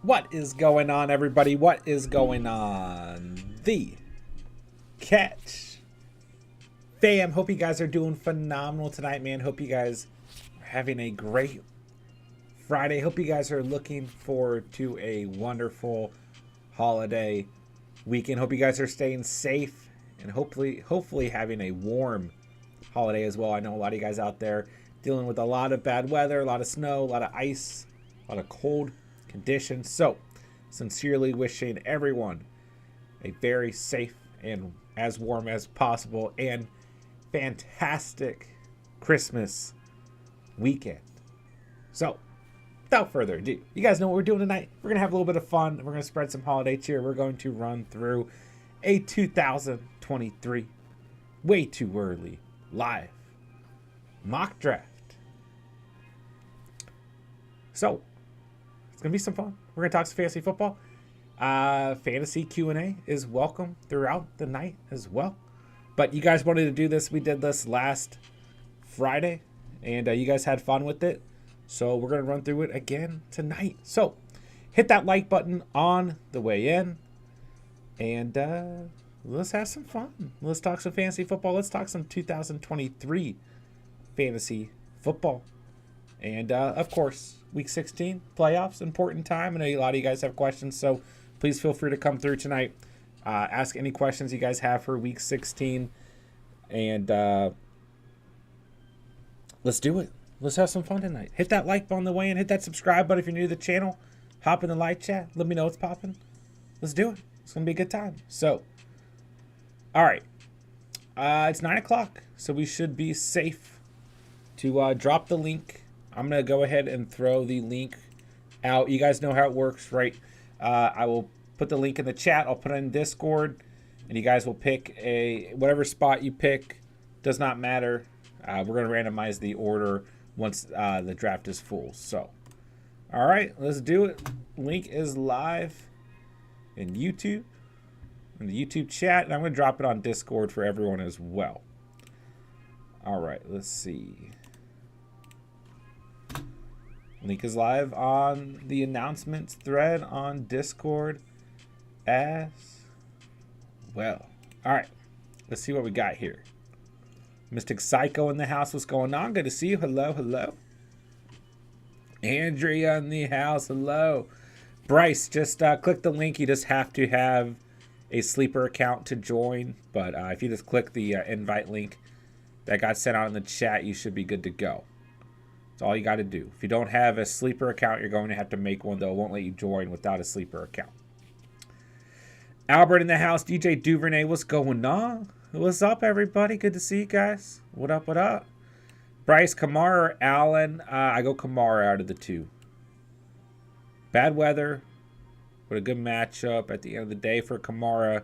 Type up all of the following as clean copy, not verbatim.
What is going on, everybody? What is going on? The Catch fam. Hope you guys are doing phenomenal tonight, man. Hope you guys are having a great Friday. Hope you guys are looking forward to a wonderful holiday weekend. Hope you guys are staying safe and hopefully having a warm holiday as well. I know a lot of you guys out there dealing with a lot of bad weather, a lot of snow, a lot of ice, a lot of cold conditions. So, sincerely wishing everyone a very safe and as warm as possible and fantastic Christmas weekend. So, without further ado, you guys know what we're doing tonight. We're going to have a little bit of fun. We're going to spread some holiday cheer. We're going to run through a 2023 way too early live mock draft. So, it's going to be some fun. We're going to talk some fantasy football. Fantasy Q&A is welcome throughout the night as well. But you guys wanted to do this. We did this last Friday, and you guys had fun with it. So we're going to run through it again tonight. So hit that like button on the way in, and let's have some fun. Let's talk some fantasy football. Let's talk some 2023 fantasy football. And, of course, Week 16, playoffs, important time. I know a lot of you guys have questions, so please feel free to come through tonight. Ask any questions you guys have for Week 16. And let's do it. Let's have some fun tonight. Hit that like button on the way in. Hit that subscribe button if you're new to the channel. Hop in the live chat. Let me know what's popping. Let's do it. It's going to be a good time. So, all right. It's 9 o'clock, so we should be safe to drop the link. I'm going to go ahead and throw the link out. You guys know how it works, right? I will put the link in the chat. I'll put it in Discord, and you guys will pick whatever spot you pick. Does not matter. We're going to randomize the order once the draft is full. So, all right, let's do it. Link is live in YouTube, in the YouTube chat, and I'm going to drop it on Discord for everyone as well. All right, let's see. Link is live on the announcements thread on Discord as well. All right, let's see what we got here. Mystic Psycho in the house. What's going on? Good to see you. Hello, hello. Andrea in the house. Hello. Bryce, just click the link. You just have to have a sleeper account to join. But if you just click the invite link that got sent out in the chat, you should be good to go. That's all you got to do. If you don't have a sleeper account, you're going to have to make one, though. It won't let you join without a sleeper account. Albert in the house. DJ Duvernay, what's going on? What's up, everybody? Good to see you guys. What up, what up? Bryce, Kamara, or Allen? I go Kamara out of the two. Bad weather, but a good matchup at the end of the day for Kamara.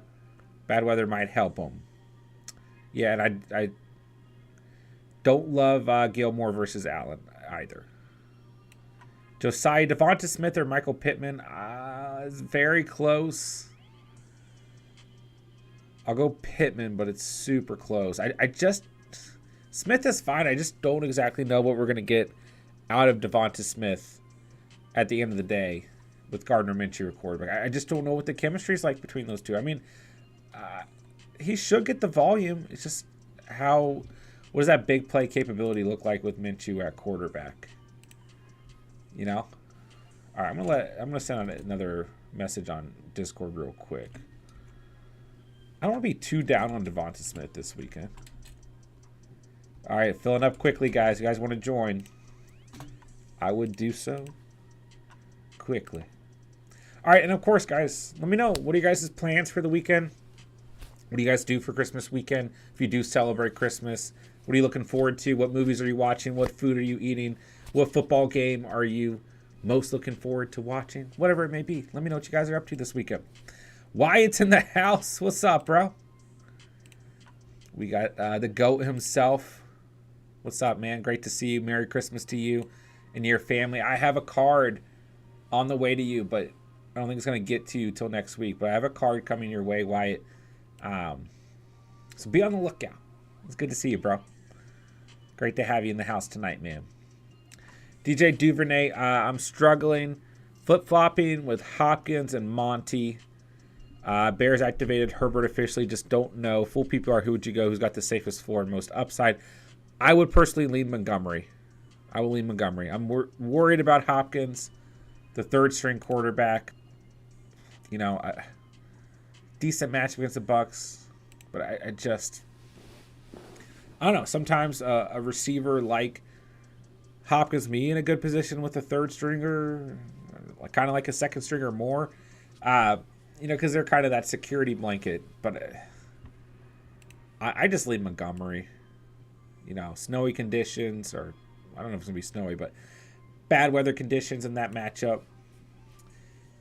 Bad weather might help him. Yeah, and I don't love Gilmore versus Allen either. Josiah, Devonta Smith or Michael Pittman? It's very close. I'll go Pittman, but it's super close. Smith is fine. I just don't exactly know what we're going to get out of Devonta Smith at the end of the day with Gardner Minshew at quarterback. I just don't know what the chemistry is like between those two. I mean, he should get the volume. It's just what does that big play capability look like with Minshew at quarterback? You know? All right, I'm gonna send out another message on Discord real quick. I don't want to be too down on Devonta Smith this weekend. All right, filling up quickly, guys. You guys want to join? I would do so quickly. All right, and of course, guys, let me know. What are you guys' plans for the weekend? What do you guys do for Christmas weekend? If you do celebrate Christmas, what are you looking forward to? What movies are you watching? What food are you eating? What football game are you most looking forward to watching? Whatever it may be. Let me know what you guys are up to this weekend. Wyatt's in the house. What's up, bro? We got the GOAT himself. What's up, man? Great to see you. Merry Christmas to you and your family. I have a card on the way to you, but I don't think it's going to get to you till next week. But I have a card coming your way, Wyatt. So be on the lookout. It's good to see you, bro. Great to have you in the house tonight, man. DJ Duvernay, I'm struggling Flip-flopping with Hopkins and Monty. Bears activated Herbert officially. Just don't know. Full PPR, who would you go? Who's got the safest floor and most upside? I would personally lean Montgomery. I will lean Montgomery. I'm worried about Hopkins, the third-string quarterback. You know, decent match against the Bucs, but I don't know. Sometimes a receiver like Hopkins, me in a good position with a third stringer, kind of like a second stringer more. You know, because they're kind of that security blanket. But I just lean Montgomery. You know, snowy conditions, or I don't know if it's going to be snowy, but bad weather conditions in that matchup.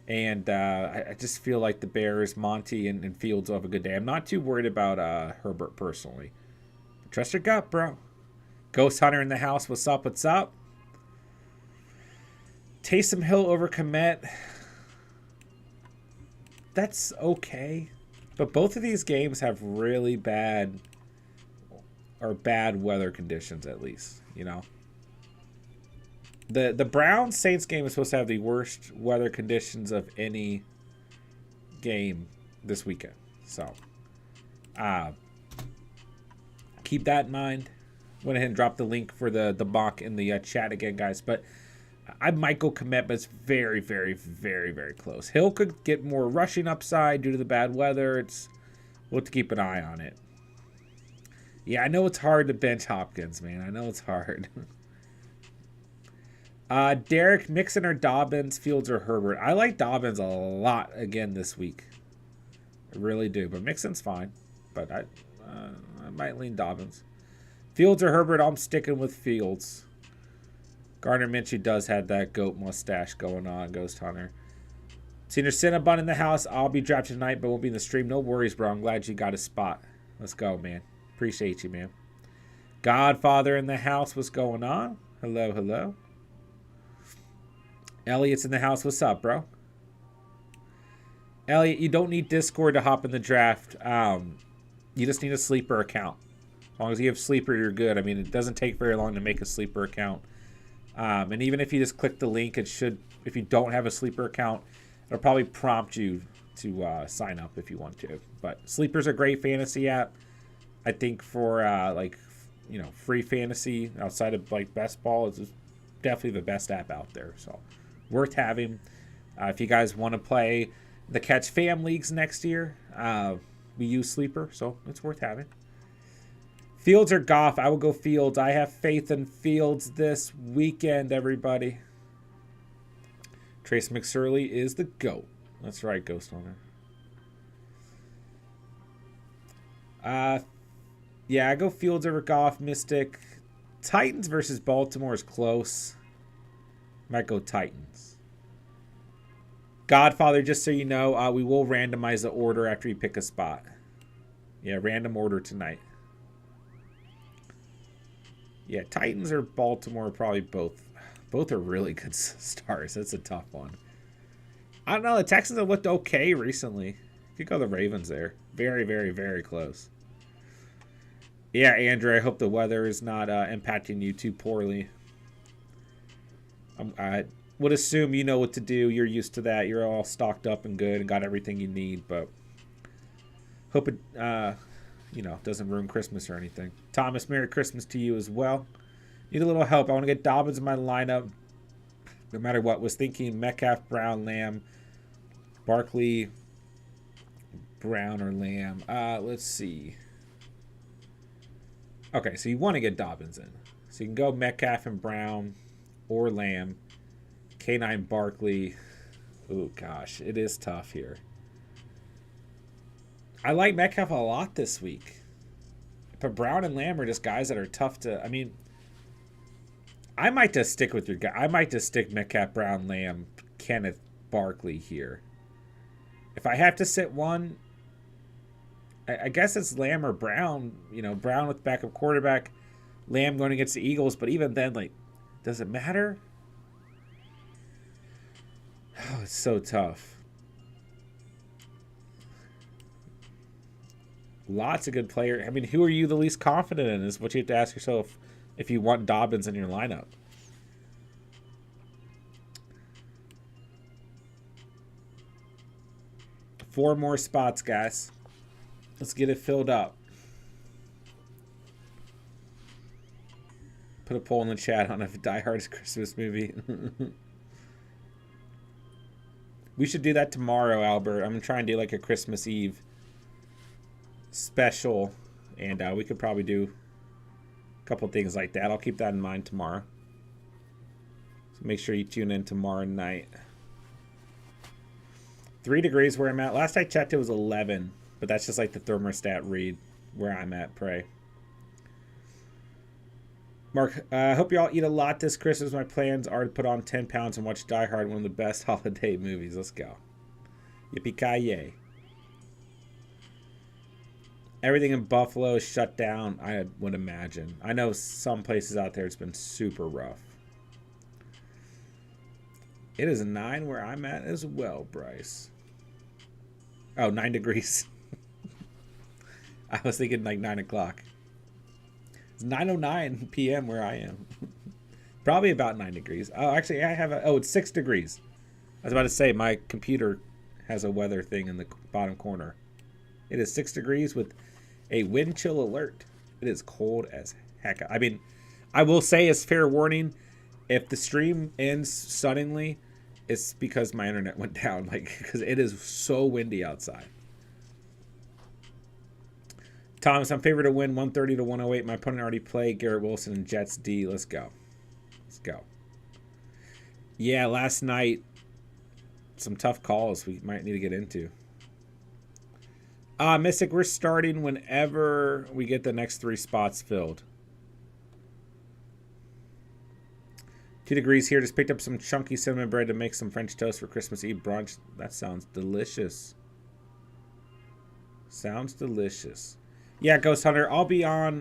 And I just feel like the Bears, Monty, and Fields will have a good day. I'm not too worried about Herbert personally. But trust your gut, bro. Ghost Hunter in the house. What's up? What's up? Taysom Hill over Komet. That's okay. But both of these games have really bad weather conditions, at least, you know. The Browns Saints game is supposed to have the worst weather conditions of any game this weekend. So keep that in mind. Went ahead and dropped the link for the mock in the chat again, guys. But I might go Komet, but it's very, very, very, very close. Hill could get more rushing upside due to the bad weather. We'll have to keep an eye on it. Yeah, I know it's hard to bench Hopkins, man. I know it's hard. Derek, Mixon or Dobbins, Fields or Herbert? I like Dobbins a lot again this week. I really do, but Mixon's fine. But I might lean Dobbins. Fields or Herbert? I'm sticking with Fields. Gardner Minshew does have that goat mustache going on, Ghost Hunter. Senior Cinnabon in the house. I'll be drafted tonight, but won't be in the stream. No worries, bro. I'm glad you got a spot. Let's go, man. Appreciate you, man. Godfather in the house. What's going on? Hello, hello. Elliot's in the house. What's up, bro? Elliot, you don't need Discord to hop in the draft. You just need a sleeper account. As long as you have sleeper, you're good. I mean, it doesn't take very long to make a sleeper account. And even if you just click the link, it should, if you don't have a sleeper account, it'll probably prompt you to sign up if you want to. But Sleeper's a great fantasy app. I think for free fantasy outside of like best ball, it's definitely the best app out there. So worth having. If you guys want to play the Catch Fam leagues next year, we use Sleeper, so it's worth having. Fields or Goff? I will go Fields. I have faith in Fields this weekend, everybody. Trace McSorley is the GOAT. That's right, Ghost Hunter. Yeah, I go Fields over Goff. Mystic. Titans versus Baltimore is close. Might go Titans. Godfather, just so you know, we will randomize the order after you pick a spot. Yeah, random order tonight. Yeah, Titans or Baltimore, probably both. Both are really good stars. That's a tough one. I don't know. The Texans have looked okay recently. You could go the Ravens there. Very, very, very close. Yeah, Andrew, I hope the weather is not impacting you too poorly. I would assume you know what to do. You're used to that. You're all stocked up and good and got everything you need. But hope it, doesn't ruin Christmas or anything. Thomas, Merry Christmas to you as well. Need a little help. I want to get Dobbins in my lineup. No matter what. Was thinking Metcalf, Brown, Lamb, Barkley, Brown, or Lamb. Let's see. Okay, so you want to get Dobbins in. So you can go Metcalf and Brown or Lamb. K9 Barkley. Oh, gosh. It is tough here. I like Metcalf a lot this week. But Brown and Lamb are just guys that are tough to... I mean... I might just stick with your guy. I might just stick Metcalf, Brown, Lamb, Kenneth, Barkley here. If I have to sit one, I guess it's Lamb or Brown. You know, Brown with backup quarterback, Lamb going against the Eagles. But even then, like, does it matter? Oh, it's so tough. Lots of good players. I mean, who are you the least confident in is what you have to ask yourself. If you want Dobbins in your lineup. 4 more spots, guys. Let's get it filled up. Put a poll in the chat on if Die Hard is a Christmas movie. We should do that tomorrow, Albert. I'm going to try and do like a Christmas Eve special. And we could probably do a couple things like that. I'll keep that in mind tomorrow. So make sure you tune in tomorrow night. 3 degrees where I'm at. Last I checked, it was 11. But that's just like the thermostat read where I'm at, pray. Mark, I hope you all eat a lot this Christmas. My plans are to put on 10 pounds and watch Die Hard, one of the best holiday movies. Let's go. Yippee-ki-yay. Everything in Buffalo is shut down, I would imagine. I know some places out there it's been super rough. It is 9 where I'm at as well, Bryce. Oh, 9 degrees. I was thinking like 9 o'clock. It's 9:09 p.m. where I am. Probably about 9 degrees. Oh, actually, I have a... Oh, it's 6 degrees. I was about to say, my computer has a weather thing in the bottom corner. It is 6 degrees with a wind chill alert. It is cold as heck. I mean, I will say as fair warning, if the stream ends suddenly, it's because my internet went down. Like, because it is so windy outside. Thomas, I'm favored to win 130 to 108. My opponent already played Garrett Wilson and Jets D. Let's go. Let's go. Yeah, last night, some tough calls we might need to get into. Mystic, we're starting whenever we get the next 3 spots filled. 2 degrees here. Just picked up some chunky cinnamon bread to make some French toast for Christmas Eve brunch. That sounds delicious. Sounds delicious. Yeah, Ghost Hunter, I'll be on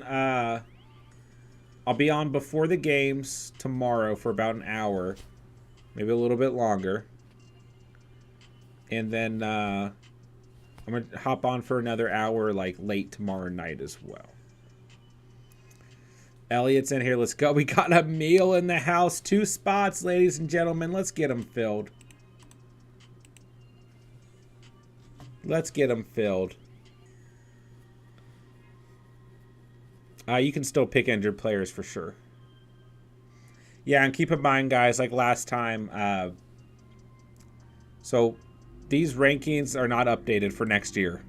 before the games tomorrow for about an hour. Maybe a little bit longer. And then I'm going to hop on for another hour like late tomorrow night as well. Elliot's in here. Let's go. We got a meal in the house. 2 spots, ladies and gentlemen. Let's get them filled. Let's get them filled. You can still pick injured players for sure. Yeah, and keep in mind, guys, like last time, so these rankings are not updated for next year.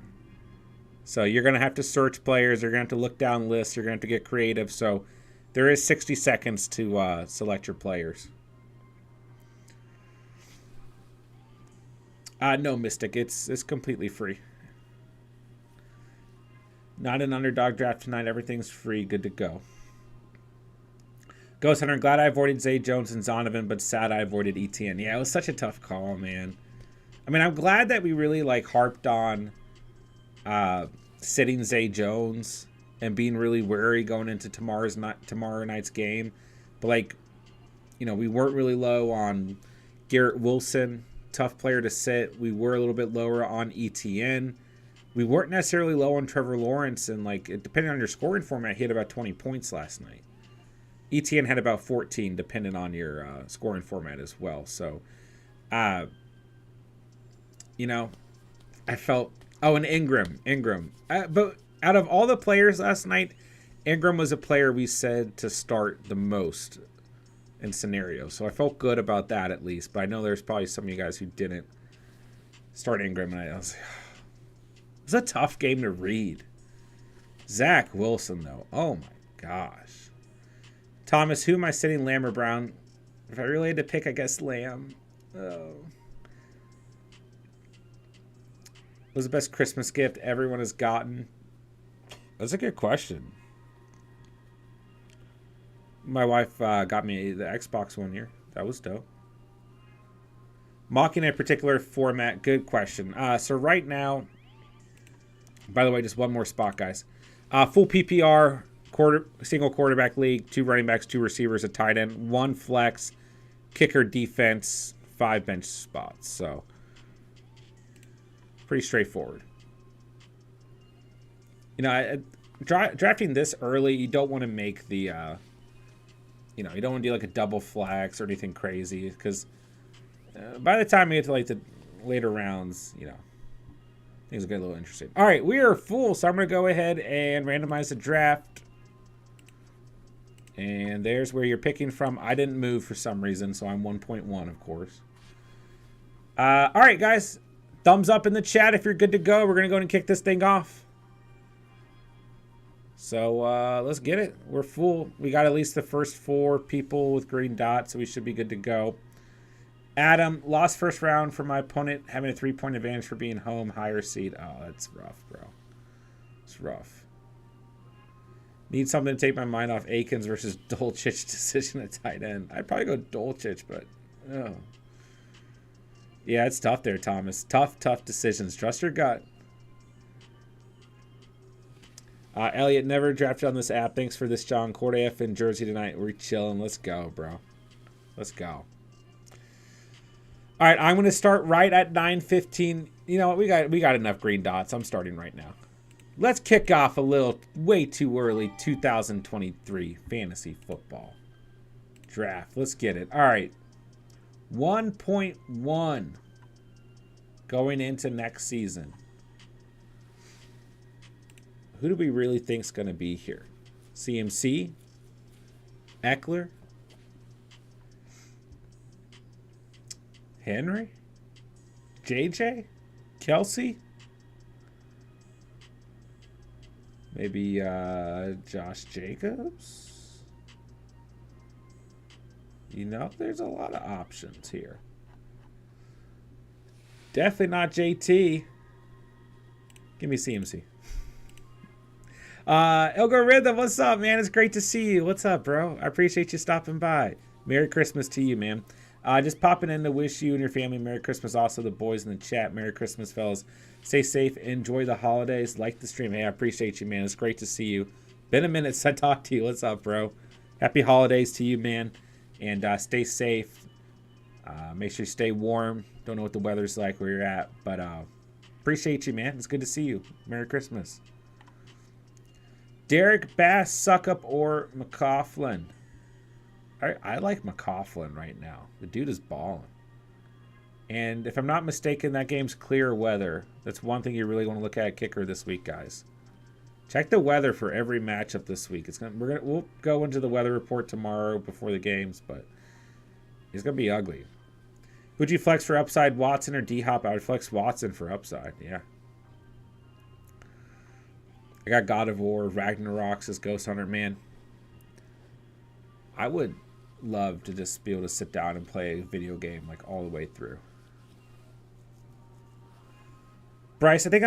So you're going to have to search players. You're going to have to look down lists. You're going to have to get creative. So there is 60 seconds to select your players. No, Mystic. It's completely free. Not an underdog draft tonight. Everything's free. Good to go. Ghost Hunter, glad I avoided Zay Jones and Zonovan, but sad I avoided ETN. Yeah, it was such a tough call, man. I mean, I'm glad that we really like harped on sitting Zay Jones and being really wary going into tomorrow night's game. But like, you know, we weren't really low on Garrett Wilson, tough player to sit. We were a little bit lower on ETN. We weren't necessarily low on Trevor Lawrence, and like depending on your scoring format, he had about 20 points last night. ETN had about 14, depending on your scoring format as well. So, you know, I felt... Oh, and Ingram. But out of all the players last night, Ingram was a player we said to start the most in scenarios. So I felt good about that at least. But I know there's probably some of you guys who didn't start Ingram. And I was like, it was a tough game to read. Zach Wilson, though. Oh, my gosh. Thomas, who am I sitting, Lamb or Brown? If I really had to pick, I guess Lamb. Oh. What was the best Christmas gift everyone has gotten? That's a good question. My wife got me the Xbox one year. That was dope. Mocking a particular format. Good question. So right now, by the way, just one more spot, guys. Full PPR, single quarterback league, 2 running backs, 2 receivers, a tight end, 1 flex, kicker, defense, 5 bench spots. So pretty straightforward. You know, drafting this early, you don't want to make the, you know, you don't want to do like a double flex or anything crazy, because by the time you get to like the later rounds, you know, Things will get a little interesting. All right, we are full, so I'm going to go ahead and randomize the draft. And there's where you're picking from. I didn't move for some reason, so I'm 1.1, of course. All right, guys. Thumbs up in the chat if you're good to go. We're going to go ahead and kick this thing off. So let's get it. We're full. We got at least the first 4 people with green dots, so we should be good to go. Adam, lost first round for my opponent, having a 3-point advantage for being home, higher seed. Oh, that's rough, bro. It's rough. Need something to take my mind off Akins versus Dolchich decision at tight end. I'd probably go Dolchich, but oh. Yeah, it's tough there, Thomas. Tough decisions. Trust your gut. Elliot, never drafted on this app. Thanks for this, John. Court AF in Jersey tonight. We're chilling. Let's go, bro. Let's go. All right, I'm going to start right at 9:15. You know what? We got enough green dots. I'm starting right now. Let's kick off a little way too early 2023 fantasy football draft. Let's get it. All right. 1.1 going into next season. Who do we really think is going to be here? CMC? Eckler? Henry? JJ? Kelsey? Maybe Josh Jacobs? You know, there's a lot of options here. Definitely not JT. Give me CMC. Elgo Rhythm, what's up, man? It's great to see you. What's up, bro? I appreciate you stopping by. Merry Christmas to you, man. Just popping in to wish you and your family Merry Christmas. Also, the boys in the chat, Merry Christmas, fellas. Stay safe. Enjoy the holidays. Like the stream. Hey, I appreciate you, man. It's great to see you. Been a minute since I talked to you. What's up, bro? Happy holidays to you, man. And stay safe. Make sure you stay warm. Don't know what the weather's like where you're at, but appreciate you, man. It's good to see you. Merry Christmas. Derek Bass, Suckup, or McCaughlin? I like McCaughlin right now. The dude is balling. And if I'm not mistaken, that game's clear weather. That's one thing you really want to look at kicker this week, guys. Check the weather for every matchup this week. We'll go into the weather report tomorrow before the games, but it's gonna be ugly. Would you flex for upside, Watson or D-Hop? I would flex Watson for upside. Yeah. I got God of War, Ragnarok, says Ghost Hunter. Man, I would love to just be able to sit down and play a video game like all the way through. Bryce, I think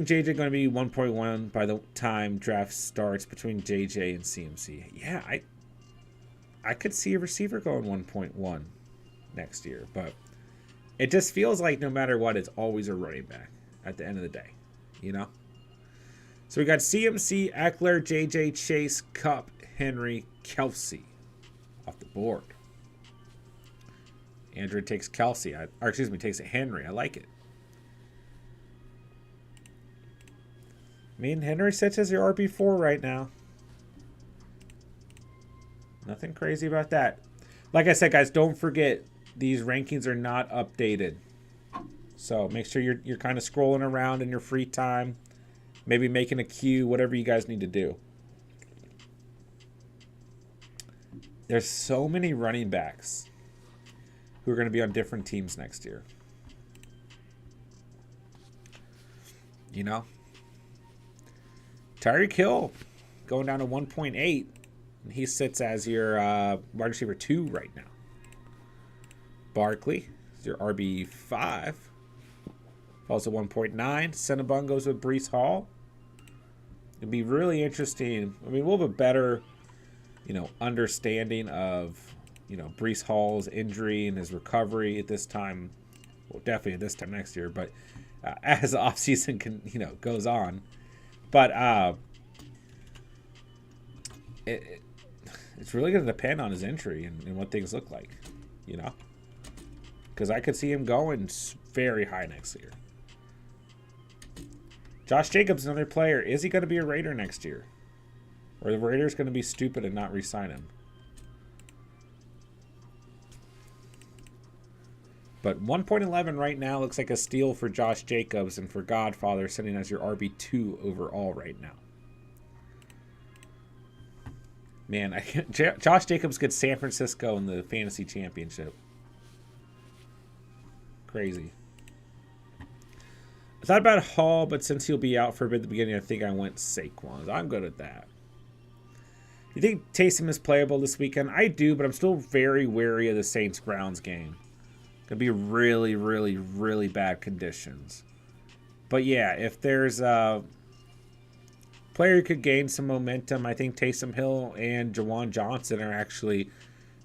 JJ going to be 1.1 by the time draft starts between JJ and CMC. Yeah, I could see a receiver going 1.1 next year, but it just feels like no matter what, it's always a running back at the end of the day, you know? So we got CMC, Eckler, JJ, Chase, Kupp, Henry, Kelsey off the board. Andrew takes Kelsey, takes Henry. I like it. I mean, Henry sits as your RB4 right now. Nothing crazy about that. Like I said, guys, don't forget these rankings are not updated. So make sure you're kind of scrolling around in your free time. Maybe making a queue, whatever you guys need to do. There's so many running backs who are going to be on different teams next year. You know? Tyreek Hill going down to 1.8. And he sits as your wide receiver 2 right now. Barkley is your RB5. Falls to 1.9. Cinnabon goes with Breece Hall. It'd be really interesting. I mean, we'll have a better, understanding of, Breece Hall's injury and his recovery at this time. Well, definitely at this time next year, but as the offseason goes on. But it's really going to depend on his injury and what things look like, because I could see him going very high next year. Josh Jacobs, another player. Is he going to be a Raider next year? Or are the Raiders going to be stupid and not re-sign him? But 1.11 right now looks like a steal for Josh Jacobs and for Godfather, sitting as your RB2 overall right now. Man, Josh Jacobs gets San Francisco in the fantasy championship. Crazy. I thought about Hall, but since he'll be out for a bit at the beginning, I think I went Saquon. I'm good at that. You think Taysom is playable this weekend? I do, but I'm still very wary of the Saints-Browns game. Could be really, really, really bad conditions. But yeah, if there's a player who could gain some momentum, I think Taysom Hill and Jawan Johnson are actually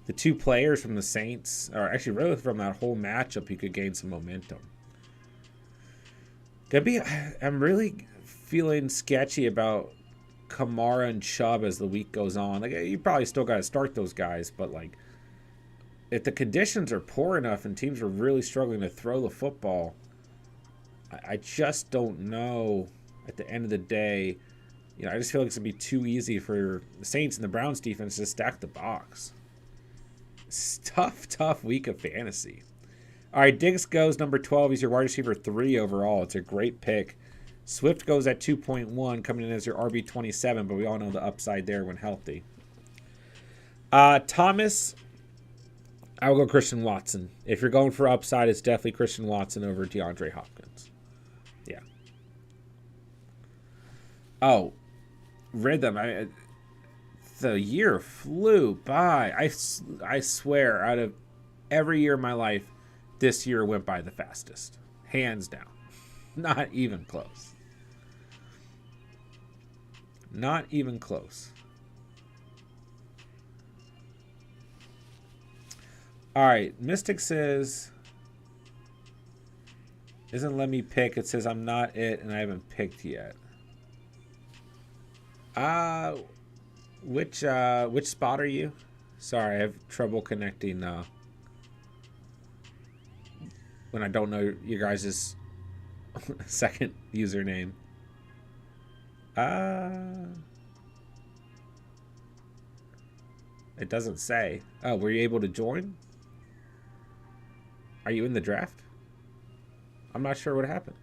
the two players from the Saints, or actually really from that whole matchup, who could gain some momentum. I'm really feeling sketchy about Kamara and Chubb as the week goes on. Like, you probably still got to start those guys, but like, if the conditions are poor enough and teams are really struggling to throw the football, I just don't know. At the end of the day, I just feel like it's gonna be too easy for the Saints and the Browns defense to stack the box. It's tough week of fantasy. All right, Diggs goes number 12. He's your wide receiver 3 overall. It's a great pick. Swift goes at 2.1, coming in as your RB27, but we all know the upside there when healthy. Thomas, I will go Christian Watson. If you're going for upside, it's definitely Christian Watson over DeAndre Hopkins. Yeah. Oh, rhythm. The year flew by. I swear, out of every year of my life, this year went by the fastest. Hands down. Not even close. Not even close. All right. Mystic says, isn't let me pick. It says I'm not it and I haven't picked yet. Which spot are you? Sorry, I have trouble connecting when I don't know your guys' second username. It doesn't say. Oh, were you able to join? Are you in the draft? I'm not sure what happened.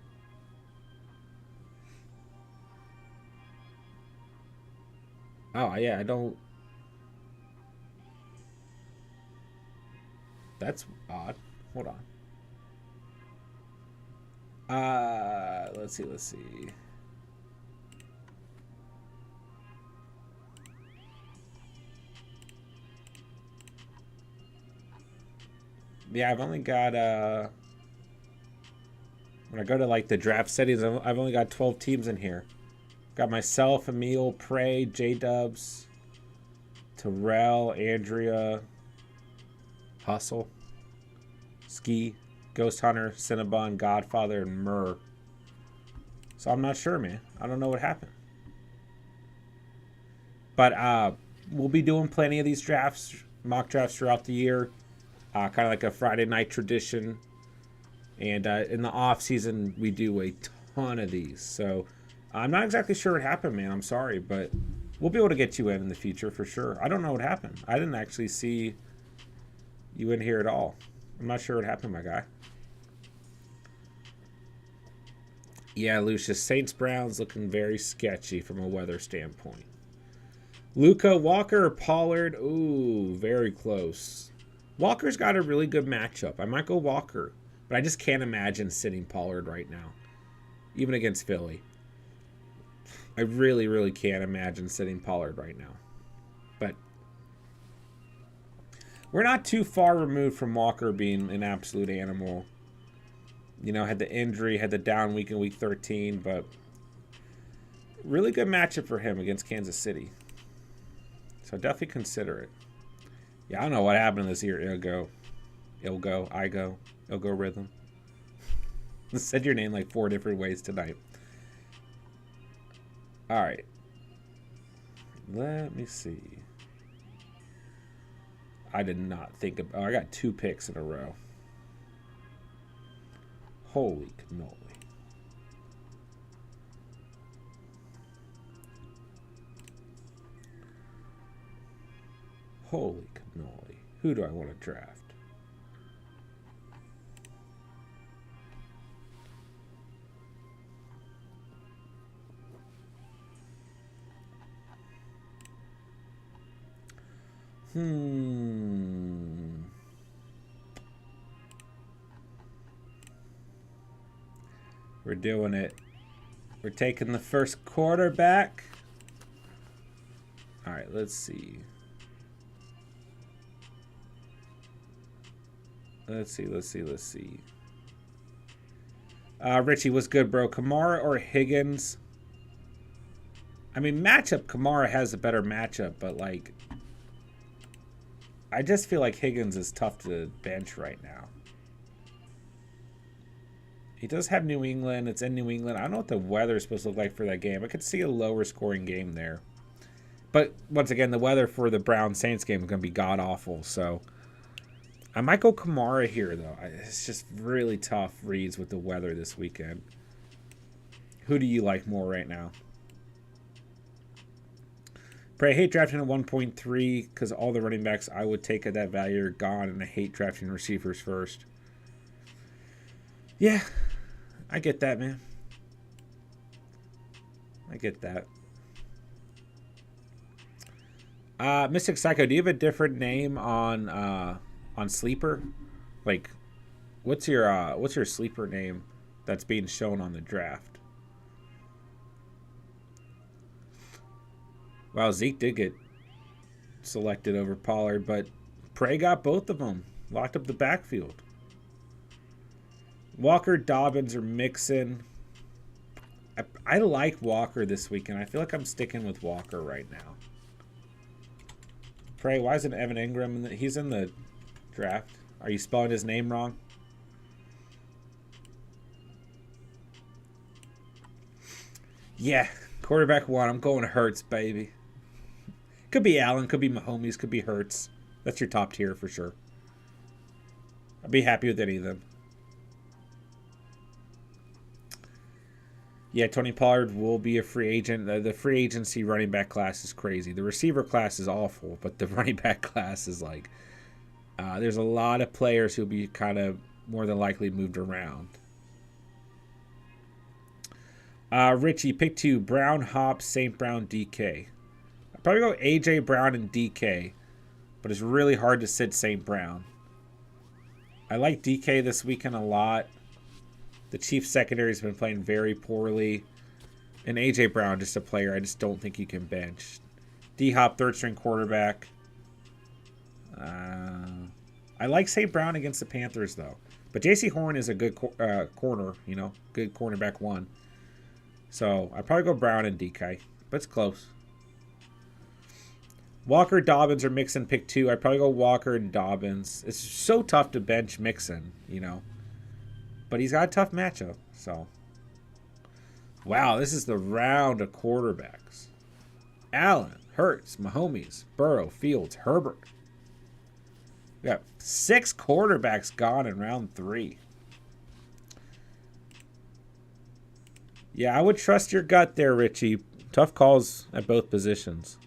Oh, yeah, I don't... That's odd. Hold on. Let's see. Yeah, I've only got, when I go to, like, the draft settings, I've only got 12 teams in here. Got myself, Emil, Prey, J-Dubs, Terrell, Andrea, Hustle, Ski, Ghost Hunter, Cinnabon, Godfather, and Murr. So I'm not sure, man. I don't know what happened. But we'll be doing plenty of these drafts, mock drafts throughout the year. Kind of like a Friday night tradition. And in the off season, we do a ton of these. So I'm not exactly sure what happened, man. I'm sorry, but we'll be able to get you in the future for sure. I don't know what happened. I didn't actually see you in here at all. I'm not sure what happened, my guy. Yeah, Lucius. Saints-Browns looking very sketchy from a weather standpoint. Luka, Walker, or Pollard? Ooh, very close. Walker's got a really good matchup. I might go Walker, but I just can't imagine sitting Pollard right now, even against Philly. I really, really can't imagine sitting Pollard right now. But we're not too far removed from Walker being an absolute animal. Had the injury, had the down week in week 13, but really good matchup for him against Kansas City. So definitely consider it. Yeah, I don't know what happened this year. Ilgo Rhythm. Said your name like 4 different ways tonight. All right. Let me see. I did not think of... Oh, I got 2 picks in a row. Holy cannoli. Holy cannoli. Who do I want to draft? We're doing it. We're taking the first quarterback. All right, let's see. Let's see. Richie, what's good, bro? Kamara or Higgins? I mean, matchup, Kamara has a better matchup, but, like, I just feel like Higgins is tough to bench right now. He does have New England. It's in New England. I don't know what the weather is supposed to look like for that game. I could see a lower scoring game there. But, once again, the weather for the Browns-Saints game is going to be god-awful, so I might go Kamara here, though. It's just really tough reads with the weather this weekend. Who do you like more right now? But I hate drafting at 1.3 because all the running backs I would take at that value are gone, and I hate drafting receivers first. Yeah, I get that, man. I get that. Mystic Psycho, do you have a different name on Sleeper? Like, what's your Sleeper name that's being shown on the draft? Wow, Zeke did get selected over Pollard, but Prey got both of them. Locked up the backfield. Walker, Dobbins, or Mixon. I like Walker this weekend. I feel like I'm sticking with Walker right now. Prey, why isn't Evan Ingram he's in the draft? Are you spelling his name wrong? Yeah, quarterback 1. I'm going Hurts, baby. Could be Allen, could be Mahomes, could be Hurts. That's your top tier for sure. I'd be happy with any of them. Yeah, Tony Pollard will be a free agent. The free agency running back class is crazy. The receiver class is awful, but the running back class is like... there's a lot of players who'll be kind of more than likely moved around. Richie, pick 2. Brown, Hop, St. Brown, DK. I'd probably go A.J. Brown and DK, but it's really hard to sit St. Brown. I like DK this weekend a lot. The Chiefs secondary has been playing very poorly. And A.J. Brown, just a player I just don't think you can bench. D-Hop, third-string quarterback. I like St. Brown against the Panthers, though. But J.C. Horn is a good corner, you know, good cornerback 1. So I'd probably go Brown and DK, but it's close. Walker, Dobbins, or Mixon, pick 2. I'd probably go Walker and Dobbins. It's so tough to bench Mixon, you know. But he's got a tough matchup, so. Wow, this is the round of quarterbacks. Allen, Hurts, Mahomes, Burrow, Fields, Herbert. We got 6 quarterbacks gone in round 3. Yeah, I would trust your gut there, Richie. Tough calls at both positions.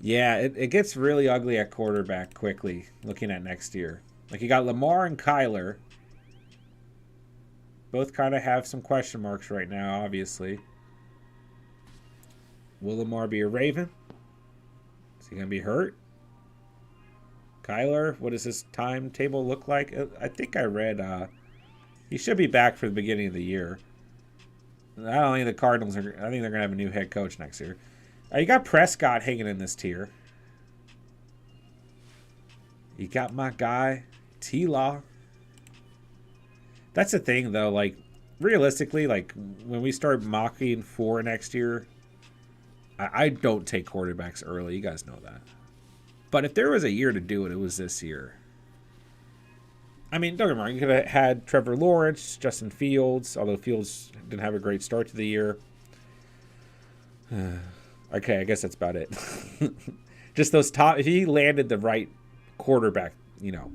Yeah, it gets really ugly at quarterback quickly, looking at next year. Like, you got Lamar and Kyler. Both kind of have some question marks right now, obviously. Will Lamar be a Raven? Is he going to be hurt? Kyler, what does his timetable look like? I think I read he should be back for the beginning of the year. I don't think the Cardinals are... I think they're going to have a new head coach next year. You got Prescott hanging in this tier. You got my guy, T-Law. That's the thing, though. Like, realistically, like, when we start mocking for next year, I don't take quarterbacks early. You guys know that. But if there was a year to do it, it was this year. I mean, don't get me wrong. You could have had Trevor Lawrence, Justin Fields, although Fields didn't have a great start to the year. Okay, I guess that's about it. Just those top... If he landed the right quarterback, you know,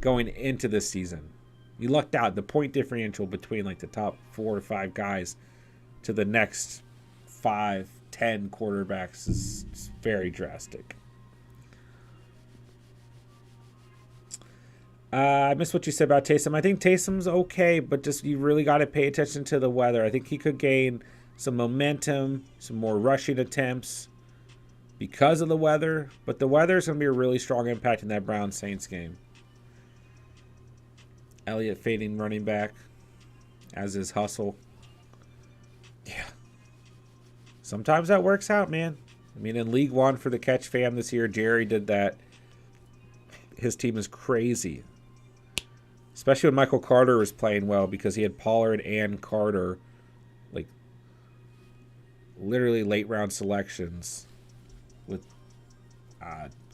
going into this season, you lucked out. The point differential between, like, the top 4 or 5 guys to the next 5, 10 quarterbacks is very drastic. I missed what you said about Taysom. I think Taysom's okay, but just you really got to pay attention to the weather. I think he could gain some momentum, some more rushing attempts because of the weather. But the weather is going to be a really strong impact in that Browns-Saints game. Elliott fading running back, as is Hustle. Yeah. Sometimes that works out, man. I mean, in League One for the Catch fam this year, Jerry did that. His team is crazy. Especially when Michael Carter was playing well, because he had Pollard and Carter, like, literally late round selections with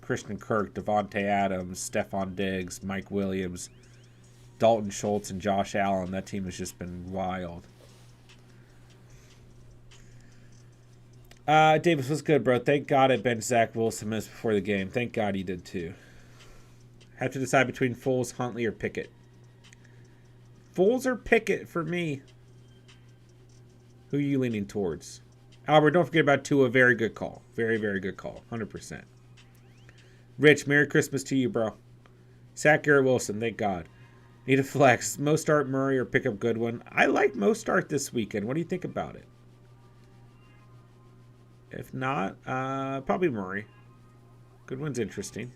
Christian Kirk, Devontae Adams, Stephon Diggs, Mike Williams, Dalton Schultz, and Josh Allen. That team has just been wild. Davis, what's good, bro? Thank God I benched Zach Wilson minutes before the game. Thank God he did too. Have to decide between Foles, Huntley, or Pickett. Foles or Pickett for me. Who are you leaning towards? Albert, don't forget about Tua. Very good call. Very, very good call. 100%. Rich, Merry Christmas to you, bro. Sack Garrett Wilson. Thank God. Need a flex. Mostart Murray or pick up Goodwin. I like Mostart this weekend. What do you think about it? If not, probably Murray. Goodwin's interesting.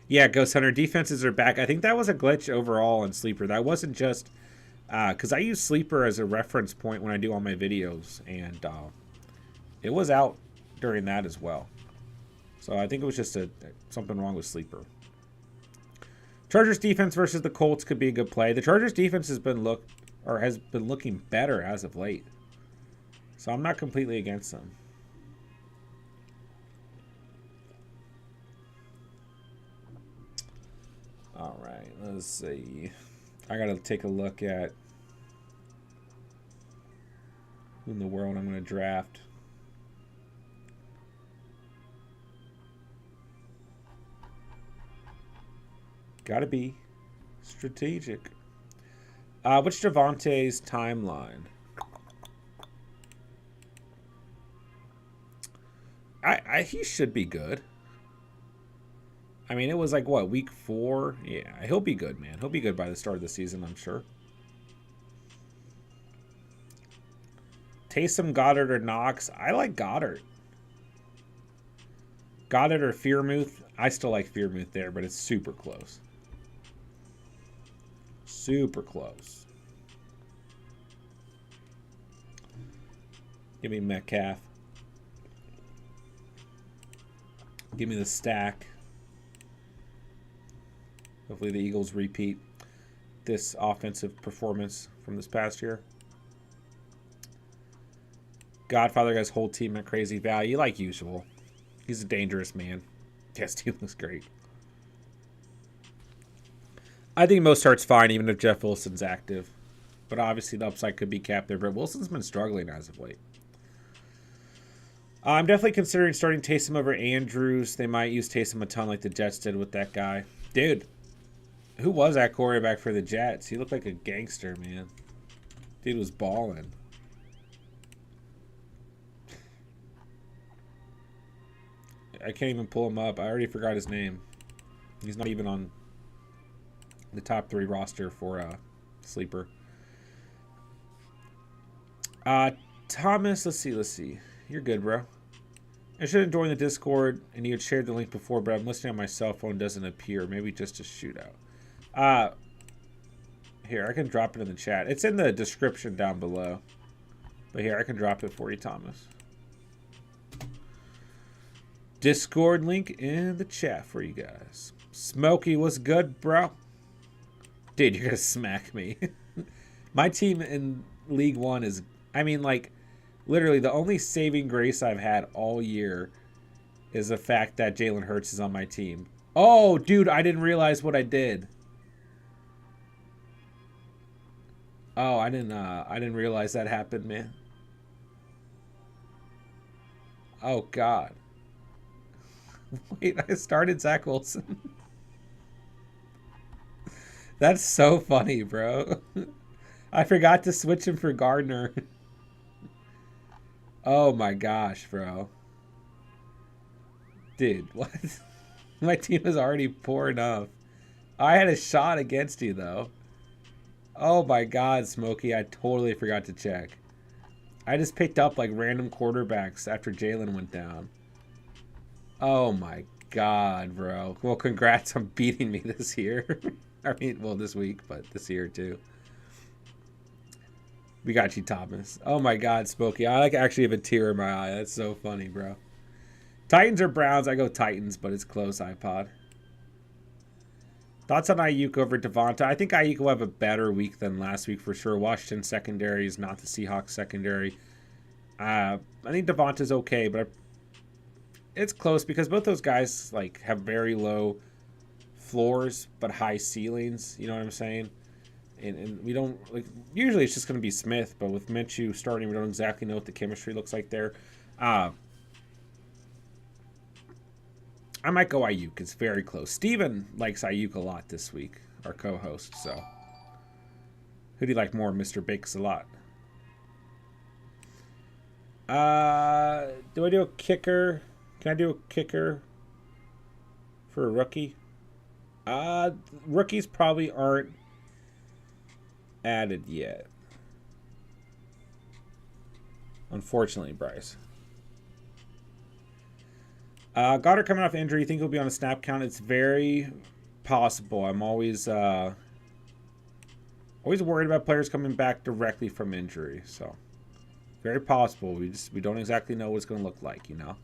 Yeah, Ghost Hunter. Defenses are back. I think that was a glitch overall in Sleeper. That wasn't just... because I use Sleeper as a reference point when I do all my videos. And it was out during that as well. So I think it was just something wrong with Sleeper. Chargers defense versus the Colts could be a good play. The Chargers defense has been looking better as of late. So I'm not completely against them. All right, let's see. I got to take a look at who in the world I'm going to draft. Got to be strategic. What's Javonte's timeline? He should be good. I mean, it was like, what, week 4? Yeah, he'll be good, man. He'll be good by the start of the season, I'm sure. Taysom, Goddard, or Knox? I like Goddard. Goddard or Fearmouth? I still like Fearmouth there, but it's super close. Super close. Give me Metcalf. Give me the stack. Hopefully the Eagles repeat this offensive performance from this past year. Godfather got his whole team at crazy value, like usual. He's a dangerous man. Yes, team looks great. I think Mostert's fine, even if Jeff Wilson's active. But obviously the upside could be capped there. But Wilson's been struggling as of late. I'm definitely considering starting Taysom over Andrews. They might use Taysom a ton like the Jets did with that guy. Dude, who was that quarterback for the Jets? He looked like a gangster, man. Dude was balling. I can't even pull him up. I already forgot his name. He's not even on the top 3 roster for Sleeper. Thomas, let's see. You're good, bro. I should have joined the Discord, and you had shared the link before, but I'm listening on my cell phone. It doesn't appear. Maybe just a shootout. Here, I can drop it in the chat. It's in the description down below. But here, I can drop it for you, Thomas. Discord link in the chat for you guys. Smokey, what's good, bro? Dude, you're going to smack me. My team in League One is, I mean, like, literally the only saving grace I've had all year is the fact that Jalen Hurts is on my team. Oh, dude, I didn't realize what I did. Oh, I didn't realize that happened, man. Oh, God. Wait, I started Zach Wilson. That's so funny, bro. I forgot to switch him for Gardner. Oh my gosh, bro. Dude, what? My team is already poor enough. I had a shot against you, though. Oh my God, Smokey. I totally forgot to check. I just picked up like random quarterbacks after Jalen went down. Oh my god, bro. Well, congrats on beating me this year. I mean, well, this week, but this year too. We got you, Thomas. Oh my god, Smokey. I like actually have a tear in my eye. That's so funny, bro. Titans or Browns? I go Titans, but it's close, iPod. Thoughts on Ayuk over Devonta? I think Ayuk will have a better week than last week for sure. Washington secondary is not the Seahawks secondary. I think Devonta's okay, but it's close because both those guys like have very low floors but high ceilings. You know what I'm saying? And we don't like. Usually it's just going to be Smith, but with Minshew starting, we don't exactly know what the chemistry looks like there. I might go Ayuk. It's very close. Steven likes Ayuk a lot this week, our co-host. So, who do you like more, Mr. Bakes a lot? Do I do a kicker? Can I do a kicker for a rookie? Rookies probably aren't added yet. Unfortunately, Bryce. Goddard coming off injury. You think he'll be on a snap count? It's very possible. I'm always worried about players coming back directly from injury. So very possible. We don't exactly know what it's going to look like, you know.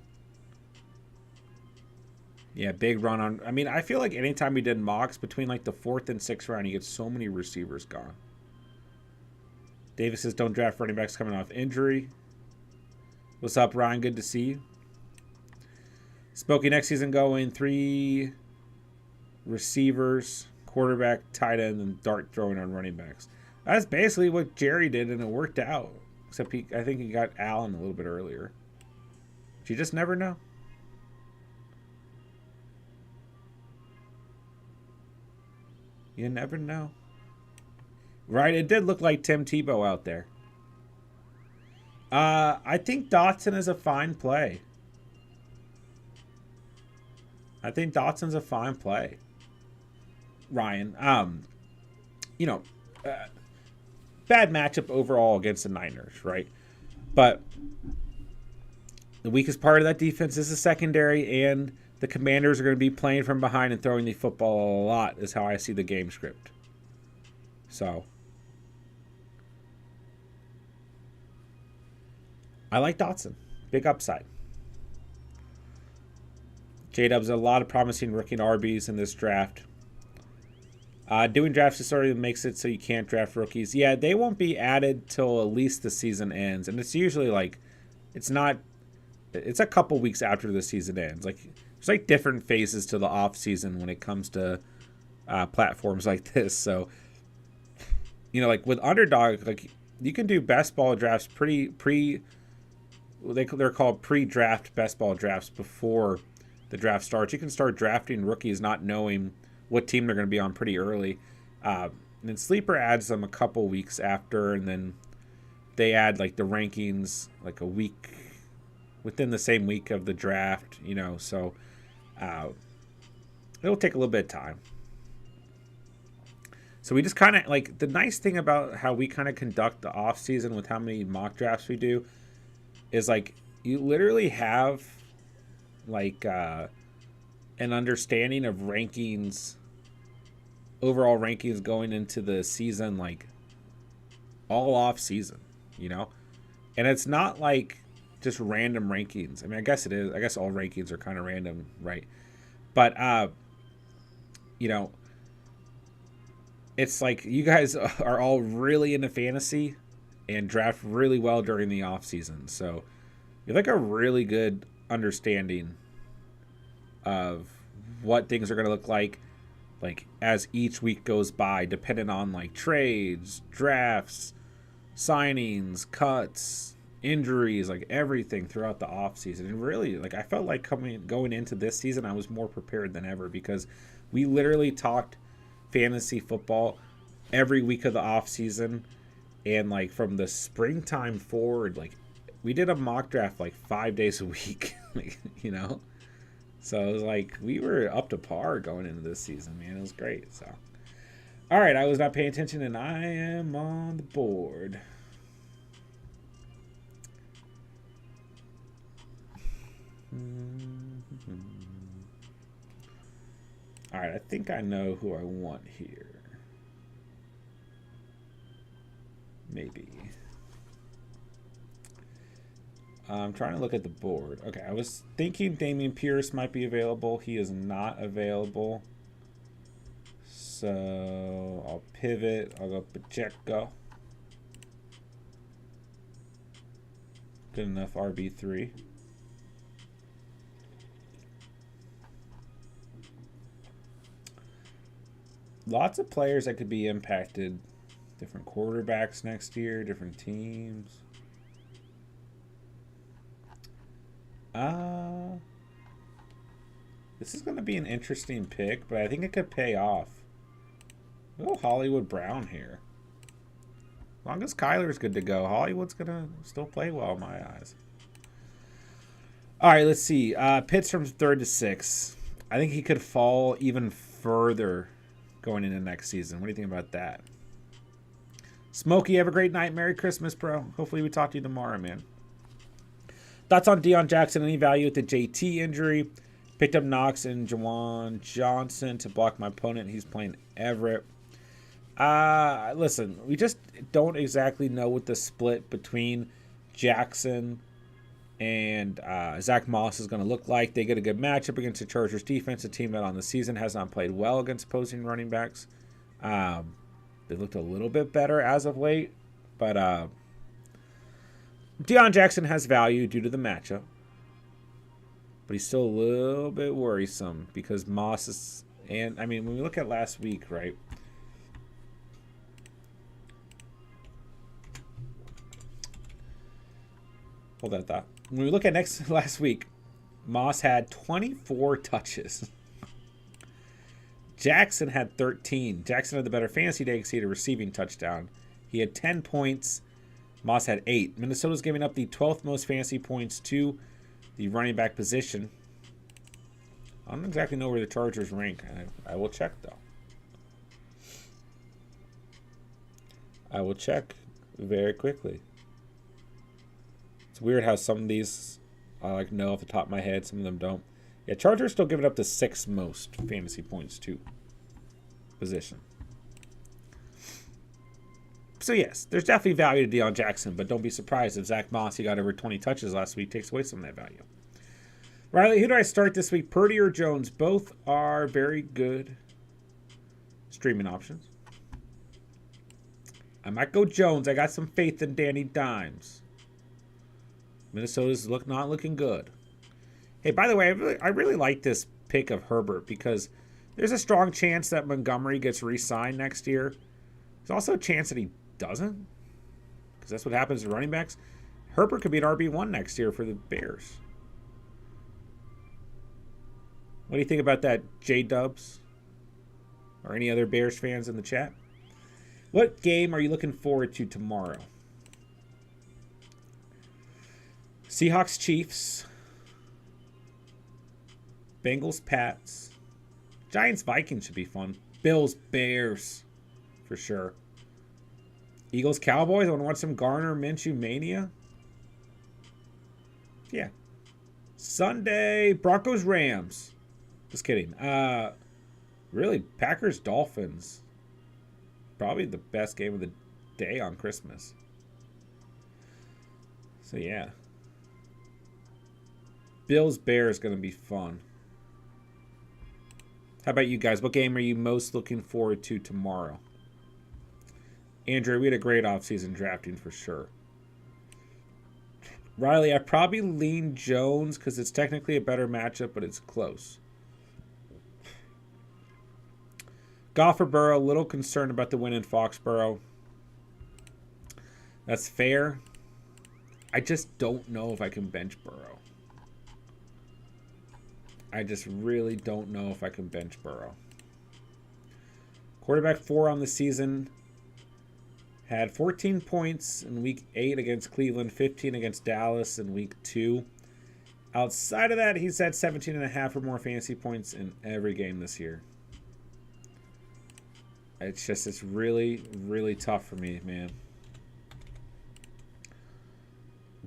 Yeah, big run on. I mean, I feel like anytime we did mocks between like the 4th and 6th round, you get so many receivers gone. Davis says don't draft running backs coming off injury. What's up, Ryan? Good to see you. Smokey, next season going 3 receivers, quarterback, tight end, and dart throwing on running backs. That's basically what Jerry did, and it worked out. Except I think he got Allen a little bit earlier. But you just never know. You never know. Right, it did look like Tim Tebow out there. I think Dotson is a fine play. I think Dotson's a fine play. Ryan, bad matchup overall against the Niners, right? But the weakest part of that defense is the secondary, and the Commanders are going to be playing from behind and throwing the football a lot, is how I see the game script. So, I like Dotson. Big upside. J-Dub's a lot of promising rookie RBs in this draft. Doing drafts just already makes it so you can't draft rookies. Yeah, they won't be added till at least the season ends. And it's usually like, it's a couple weeks after the season ends. Like, there's like different phases to the off season when it comes to platforms like this. So, like with Underdog, like you can do best ball drafts they're called pre-draft best ball drafts before the draft starts. You can start drafting rookies not knowing what team they're going to be on pretty early. And then Sleeper adds them a couple weeks after, and then they add like the rankings like a week within the same week of the draft, so it'll take a little bit of time. So we just kind of like the nice thing about how we kind of conduct the off season with how many mock drafts we do is like you literally have like an understanding of rankings, overall rankings going into the season, like all off season, and it's not like just random rankings. I mean, I guess it is. I guess all rankings are kind of random, right? But it's like you guys are all really into fantasy and draft really well during the off season, so you have like a really good understanding of what things are going to look like as each week goes by, depending on like trades, drafts, signings, cuts, injuries, like everything throughout the off season. And really, like I felt like going into this season, I was more prepared than ever because we literally talked fantasy football every week of the off season, and like from the springtime forward, like we did a mock draft like 5 days a week, So it was like we were up to par going into this season, man. It was great. So, all right, I was not paying attention, and I am on the board. All right, I think I know who I want here. Maybe. I'm trying to look at the board. Okay, I was thinking Damian Pierce might be available. He is not available. So I'll pivot. I'll go Pacheco. Good enough RB3. Lots of players that could be impacted. Different quarterbacks next year, different teams. This is going to be an interesting pick, but I think it could pay off. Oh, Hollywood Brown here. As long as Kyler's good to go, Hollywood's going to still play well in my eyes. All right, let's see. Pitts from 3rd to 6th. I think he could fall even further going into next season. What do you think about that? Smokey, have a great night. Merry Christmas, bro. Hopefully we talk to you tomorrow, man. Thoughts on Deion Jackson? Any value with the JT injury? Picked up Knox and Jawan Johnson to block my opponent. He's playing Everett. Listen, we just don't exactly know what the split between Jackson and Zach Moss is going to look like. They get a good matchup against the Chargers defense, a team that on the season has not played well against opposing running backs. They looked a little bit better as of late, but Deion Jackson has value due to the matchup. But he's still a little bit worrisome because Moss is, and I mean, when we look at last week, right? Hold that thought. When we look at last week, Moss had 24 touches. Jackson had 13. Jackson had the better fantasy day because he had a receiving touchdown. He had 10 points. Moss had 8. Minnesota's giving up the 12th most fantasy points to the running back position. I don't exactly know where the Chargers rank. I will check, though. I will check very quickly. It's weird how some of these I know off the top of my head. Some of them don't. Yeah, Chargers still giving up the 6th most fantasy points to position. So, yes, there's definitely value to Deion Jackson, but don't be surprised if Zach Moss, he got over 20 touches last week, takes away some of that value. Riley, who do I start this week? Purdy or Jones? Both are very good streaming options. I might go Jones. I got some faith in Danny Dimes. Minnesota's not looking good. Hey, by the way, I really like this pick of Herbert because there's a strong chance that Montgomery gets re-signed next year. There's also a chance that he doesn't, because that's what happens to running backs. Herbert could be an RB1 next year for the Bears. What do you think about that, J-Dubs? Or any other Bears fans in the chat? What game are you looking forward to tomorrow? Seahawks, Chiefs. Bengals, Pats. Giants, Vikings should be fun. Bills, Bears. For sure. Eagles, Cowboys. I want to watch some Garner Minshew mania. Yeah. Sunday, Broncos, Rams. Just kidding. Really, Packers, Dolphins. Probably the best game of the day on Christmas. So, yeah. Bills, Bears going to be fun. How about you guys? What game are you most looking forward to tomorrow? Andrew, we had a great offseason drafting for sure. Riley, I probably lean Jones because it's technically a better matchup, but it's close. Goff or Burrow, a little concerned about the win in Foxborough. That's fair. I just don't know if I can bench Burrow. I just really don't know if I can bench Burrow. Quarterback 4 on the season. Had 14 points in week 8 against Cleveland, 15 against Dallas in week 2. Outside of that, he's had 17.5 or more fantasy points in every game this year. It's really, really tough for me, man.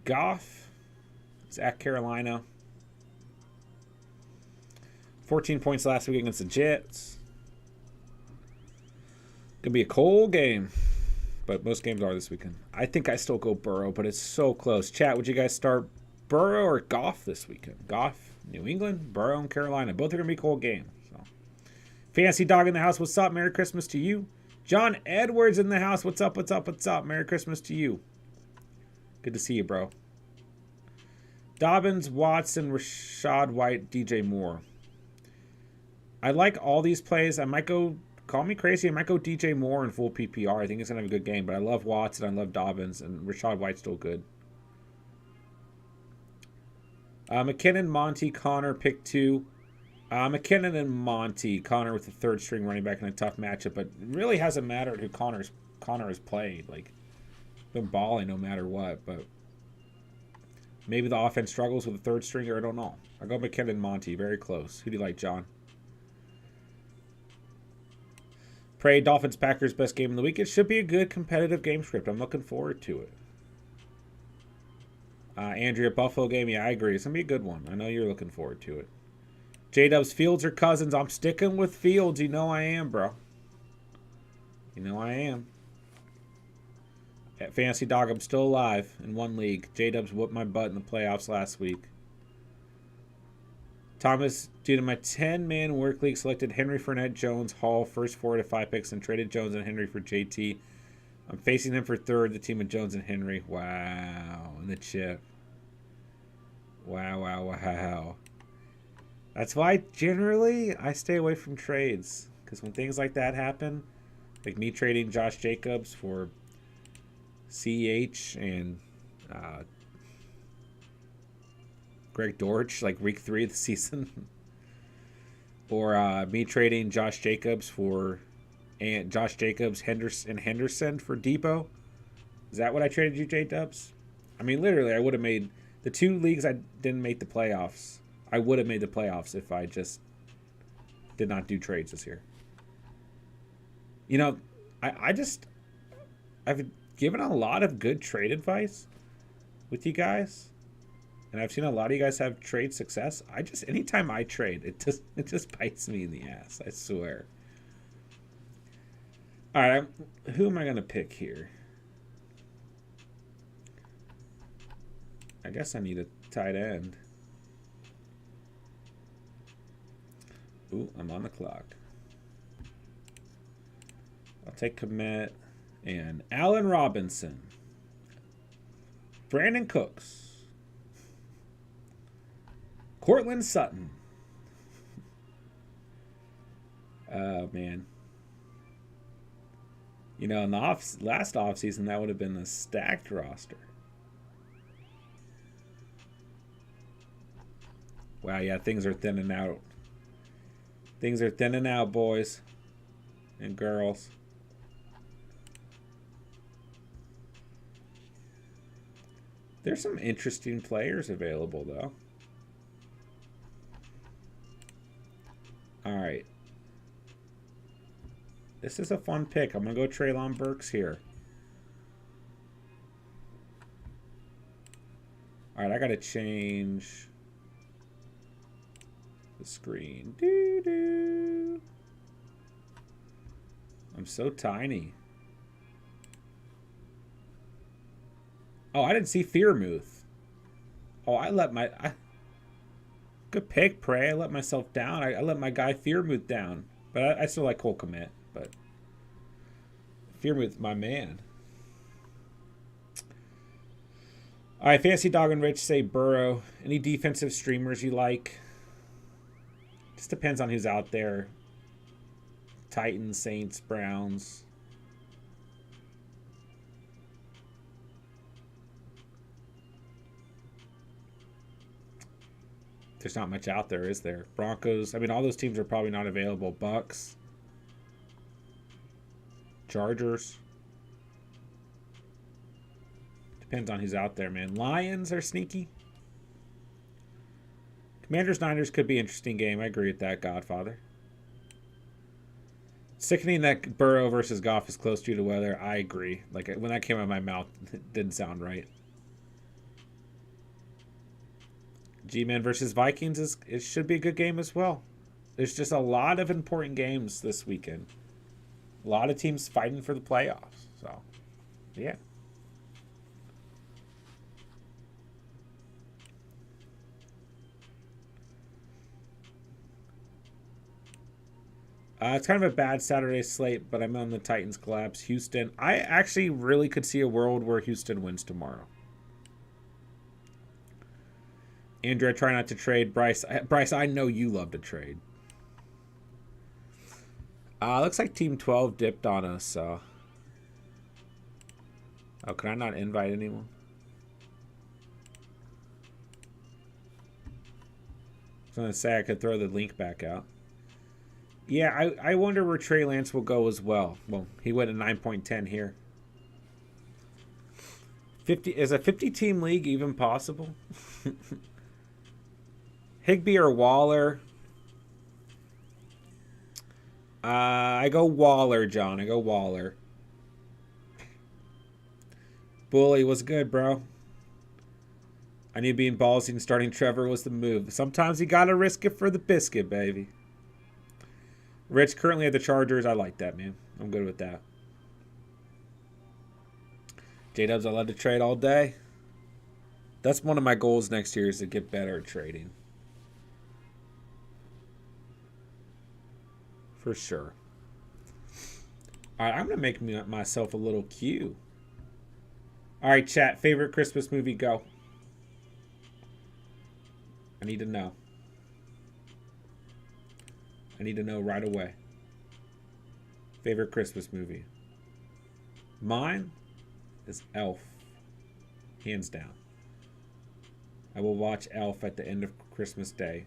Goff is at Carolina. 14 points last week against the Jets. Gonna be a cold game, but most games are this weekend. I think I still go Burrow, but it's so close. Chat, would you guys start Burrow or Goff this weekend? Goff, New England, Burrow, and Carolina. Both are gonna be cold games. So, Fancy Dog in the house. What's up? Merry Christmas to you. John Edwards in the house. What's up? What's up? What's up? Merry Christmas to you. Good to see you, bro. Dobbins, Watson, Rashad White, DJ Moore. I like all these plays. I might go, call me crazy, I might go DJ Moore in full PPR. I think he's going to have a good game, but I love Watson, I love Dobbins, and Rashad White's still good. McKinnon, Monty, Connor, pick 2. McKinnon and Monty. Connor with the third string running back in a tough matchup, but it really hasn't mattered who Connor has played. Like, been balling no matter what, but maybe the offense struggles with the third stringer. I don't know. I'll go McKinnon and Monty. Very close. Who do you like, John? Pray Dolphins Packers best game of the week. It should be a good competitive game script. I'm looking forward to it. Andrea Buffalo game. Yeah, I agree. It's going to be a good one. I know you're looking forward to it. J-Dubs, Fields or Cousins? I'm sticking with Fields. You know I am, bro. You know I am. At Fancy Dog, I'm still alive in one league. J-Dubs whooped my butt in the playoffs last week. Thomas, due to my 10-man work league, selected Henry, Fournette, Jones, Hall, first 4 to 5 picks, and traded Jones and Henry for JT. I'm facing him for third, the team of Jones and Henry. Wow. And the chip. Wow, wow, wow. That's why, generally, I stay away from trades. Because when things like that happen, like me trading Josh Jacobs for CEH and Greg Dortch, like week 3 of the season. Or me trading Josh Jacobs for Henderson for Depot. Is that what I traded you, J-Dubs? I mean, literally, I would have made the 2 leagues I didn't make the playoffs. I would have made the playoffs if I just did not do trades this year. You know, I've given a lot of good trade advice with you guys. And I've seen a lot of you guys have trade success. Anytime I trade, it just bites me in the ass. I swear. All right, who am I going to pick here? I guess I need a tight end. Ooh, I'm on the clock. I'll take Komet and Allen Robinson. Brandon Cooks. Cortland Sutton. Oh, man. You know, in the last offseason, that would have been a stacked roster. Wow, yeah, things are thinning out. Things are thinning out, boys and girls. There's some interesting players available, though. All right. This is a fun pick. I'm going to go Treylon Burks here. All right, I got to change the screen. Doo-doo. I'm so tiny. Oh, I didn't see Fearmouth. Oh, good pick, Prey. I let myself down. I let my guy Fearmouth down. But I still like Cole Kmet. But Fearmouth, my man. All right, Fancy Dog and Rich say Burrow. Any defensive streamers you like? Just depends on who's out there. Titans, Saints, Browns. There's not much out there, is there? Broncos. I mean, all those teams are probably not available. Bucks. Chargers. Depends on who's out there, man. Lions are sneaky. Commanders-Niners could be an interesting game. I agree with that, Godfather. Sickening that Burrow versus Goff is close due to weather. I agree. Like, when that came out of my mouth, it didn't sound right. G-Men versus Vikings it should be a good game as well. there's just a lot of important games this weekend. A lot of teams fighting for the playoffs. So, yeah. It's kind of a bad Saturday slate, but I'm on the Titans collapse. Houston. I actually really could see a world where Houston wins tomorrow. Andrew, I try not to trade. Bryce, I know you love to trade. Looks like Team 12 dipped on us, so. Oh, can I not invite anyone? I was going to say I could throw the link back out. Yeah, I wonder where Trey Lance will go as well. Well, he went a 9.10 here. 50 is a 50-team league even possible? Higbee or Waller? I go Waller, John. I go Waller. Bully was good, bro. I knew being ballsy and starting Trevor was the move. Sometimes you gotta risk it for the biscuit, baby. Rich currently at the Chargers. I like that, man. I'm good with that. J-Dubs, I love to trade all day. That's one of my goals next year is to get better at trading. For sure. All right, I'm going to make myself a little cue. All right, chat. Favorite Christmas movie, go. I need to know. I need to know right away. Favorite Christmas movie. Mine is Elf. Hands down. I will watch Elf at the end of Christmas Day.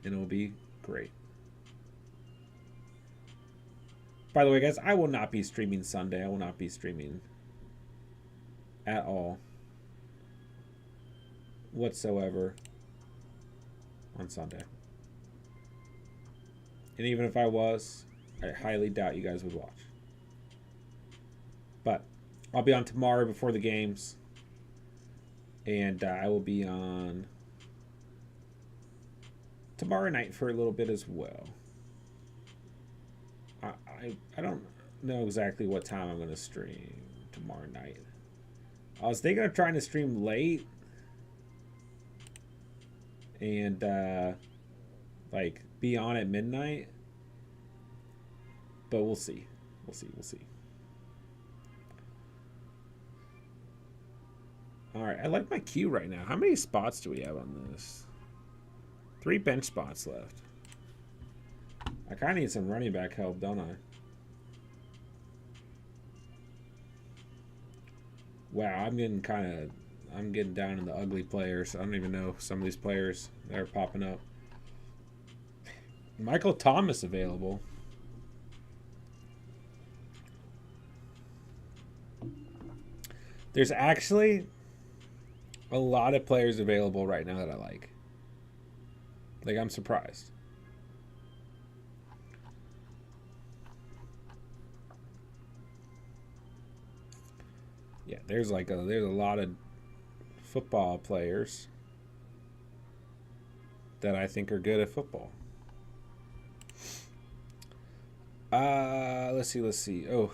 And it will be great. By the way, guys, I will not be streaming Sunday. I will not be streaming at all. Whatsoever. On Sunday. And even if I was, I highly doubt you guys would watch. But I'll be on tomorrow before the games. And I will be on tomorrow night for a little bit as well. I don't know exactly what time I'm going to stream tomorrow night. I was thinking of trying to stream late. And, like, be on at midnight. But we'll see. We'll see. Alright, I like my queue right now. How many spots do we have on this? 3 bench spots left. I kind of need some running back help, don't I? Wow, I'm getting down in the ugly players. I don't even know some of these players that are popping up. Michael Thomas available. There's actually a lot of players available right now that I like. Like, I'm surprised. Yeah, there's a lot of football players that I think are good at football. Let's see. Oh,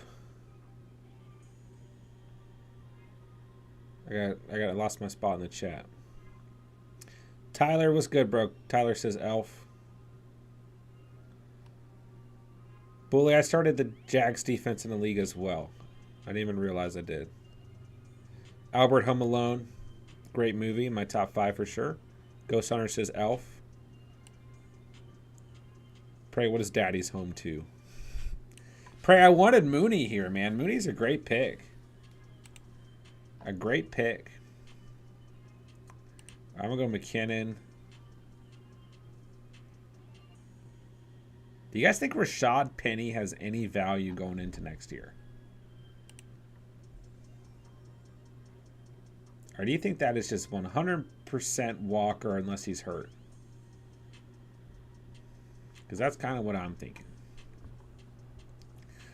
I lost my spot in the chat. Tyler, what's good, bro? Tyler says Elf. Bully, I started the Jags defense in the league as well. I didn't even realize I did. Albert Home Alone, great movie, in my top 5 for sure. Ghost Hunter says Elf. Pray, what is Daddy's home to? Pray, I wanted Mooney here, man. Mooney's a great pick. A great pick. I'm going to go McKinnon. Do you guys think Rashad Penny has any value going into next year? Or do you think that is just 100% Walker unless he's hurt? Because that's kind of what I'm thinking.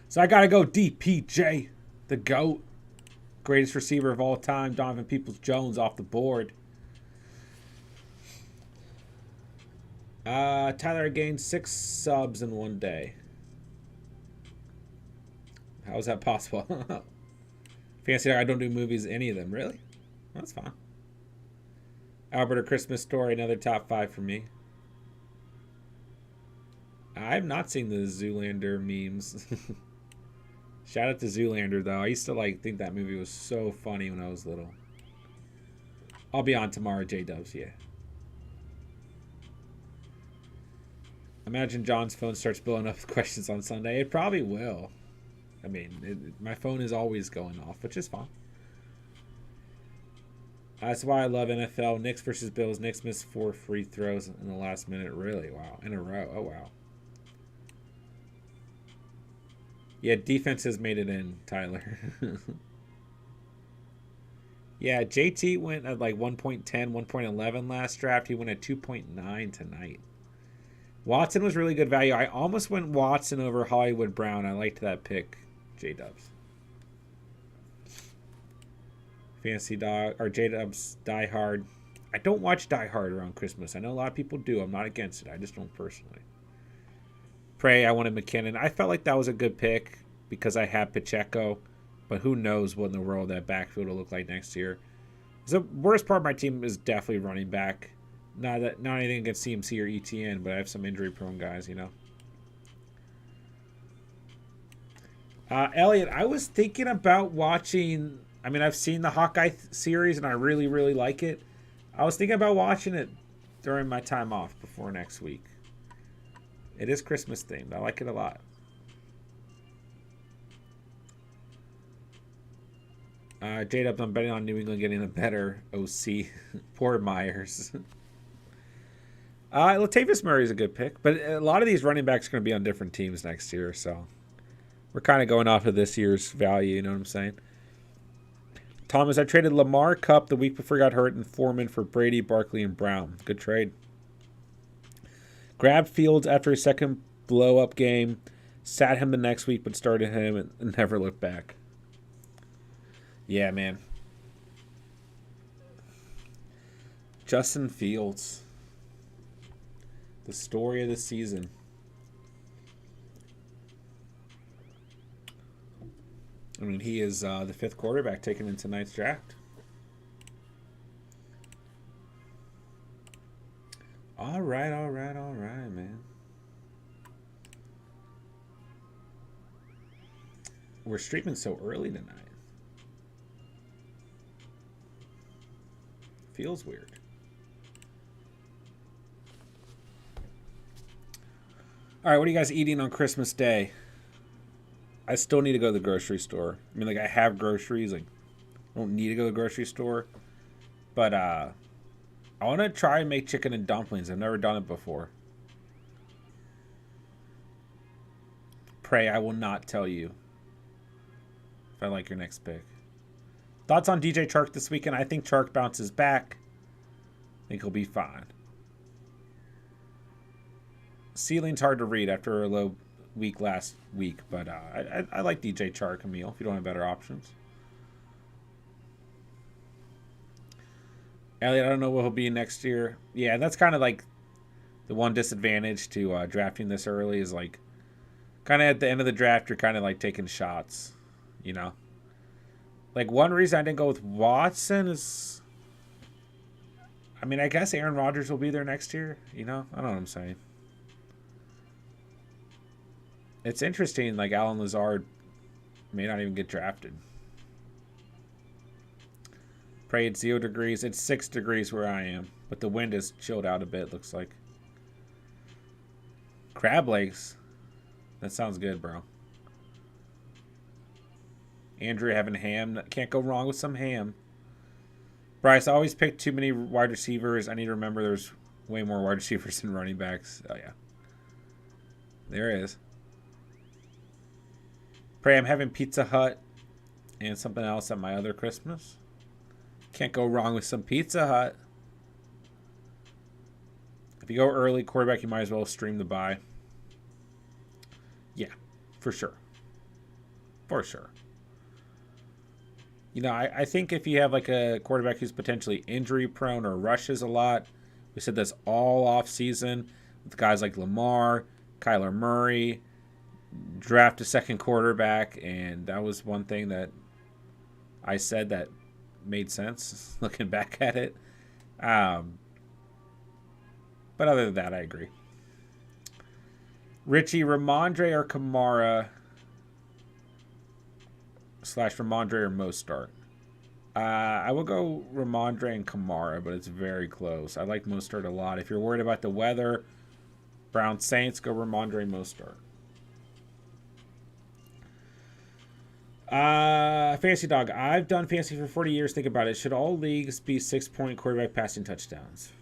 So I got to go DPJ, the GOAT. Greatest receiver of all time, Donovan Peoples-Jones off the board. Tyler gained 6 subs in one day. How is that possible? Fancy Dog, I don't do movies, any of them. Really? That's fine. Albert, A Christmas Story, another top 5 for me. I've not seen the Zoolander memes. Shout out to Zoolander, though. I used to think that movie was so funny when I was little. I'll be on tomorrow, J-Dubs, yeah. Imagine John's phone starts blowing up with questions on Sunday. It probably will. I mean, my phone is always going off, which is fine. That's why I love NFL. Knicks versus Bills. Knicks missed 4 free throws in the last minute. Really? Wow. In a row. Oh, wow. Yeah, defense has made it in, Tyler. Yeah, JT went at like 1.10, 1.11 last draft. He went at 2.9 tonight. Watson was really good value. I almost went Watson over Hollywood Brown. I liked that pick, J-Dubs. Fancy Dog, or J-Dubs, Die Hard. I don't watch Die Hard around Christmas. I know a lot of people do. I'm not against it. I just don't personally. Pray, I wanted McKinnon. I felt like that was a good pick because I have Pacheco. But who knows what in the world that backfield will look like next year. The worst part of my team is definitely running back. Not anything against CMC or ETN, but I have some injury-prone guys, you know. Elliot, I was thinking about watching... I mean, I've seen the Hawkeye series, and I really, really like it. I was thinking about watching it during my time off before next week. It is Christmas-themed. I like it a lot. J-Dubs, I'm betting on New England getting a better OC. Poor Myers. Latavius Murray is a good pick, but a lot of these running backs are going to be on different teams next year, so we're kind of going off of this year's value, you know what I'm saying? Thomas, I traded Lamar Kupp the week before he got hurt and Foreman for Brady, Barkley, and Brown. Good trade. Grabbed Fields after his second blow-up game, sat him the next week, but started him and never looked back. Yeah, man. Justin Fields. The story of the season. I mean, he is the 5th quarterback taken in tonight's draft. All right, man. We're streaming so early tonight. Feels weird. All right, what are you guys eating on Christmas Day? I still need to go to the grocery store. I mean, I have groceries. I don't need to go to the grocery store. But I want to try and make chicken and dumplings. I've never done it before. Pray I will not tell you if I like your next pick. Thoughts on DJ Chark this weekend? I think Chark bounces back. I think he'll be fine. Ceiling's hard to read after a low week last week, but I like DJ Chark, Emil, if you don't have better options. Elliot, I don't know what he'll be next year. Yeah, that's kind of like the one disadvantage to drafting this early is kind of at the end of the draft, you're kind of taking shots, you know? One reason I didn't go with Watson is, I mean, I guess Aaron Rodgers will be there next year, you know? I don't know what I'm saying. It's interesting, Alan Lazard may not even get drafted. Pray it's 0 degrees. It's 6 degrees where I am, but the wind has chilled out a bit, looks like. Crab legs. That sounds good, bro. Andrew having ham. Can't go wrong with some ham. Bryce, I always pick too many wide receivers. I need to remember there's way more wide receivers than running backs. Oh, yeah. There is. Pray I'm having Pizza Hut and something else at my other Christmas. Can't go wrong with some Pizza Hut. If you go early quarterback, you might as well stream the bye. Yeah, for sure. For sure. You know, I think if you have a quarterback who's potentially injury prone or rushes a lot, we said this all off season, with guys like Lamar, Kyler Murray, draft a second quarterback, and that was one thing that I said that made sense looking back at it. But other than that, I agree. Richie, Ramondre or Kamara / Ramondre or Mostart? I will go Ramondre and Kamara, but it's very close. I like Mostart a lot. If you're worried about the weather, Brown Saints, go Ramondre Mostart. Fantasy Dog. I've done fantasy for 40 years. Think about it. Should all leagues be 6-point quarterback passing touchdowns?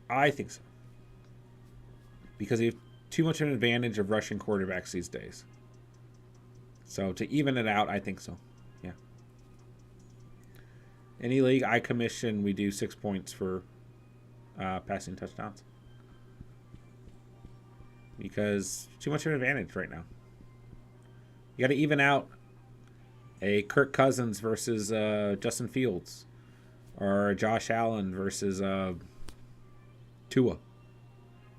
I think so. Because you have too much of an advantage of rushing quarterbacks these days. So to even it out, I think so. Yeah. Any league I commission, we do 6 points for passing touchdowns. Because too much of an advantage right now. You got to even out a Kirk Cousins versus Justin Fields, or Josh Allen versus Tua,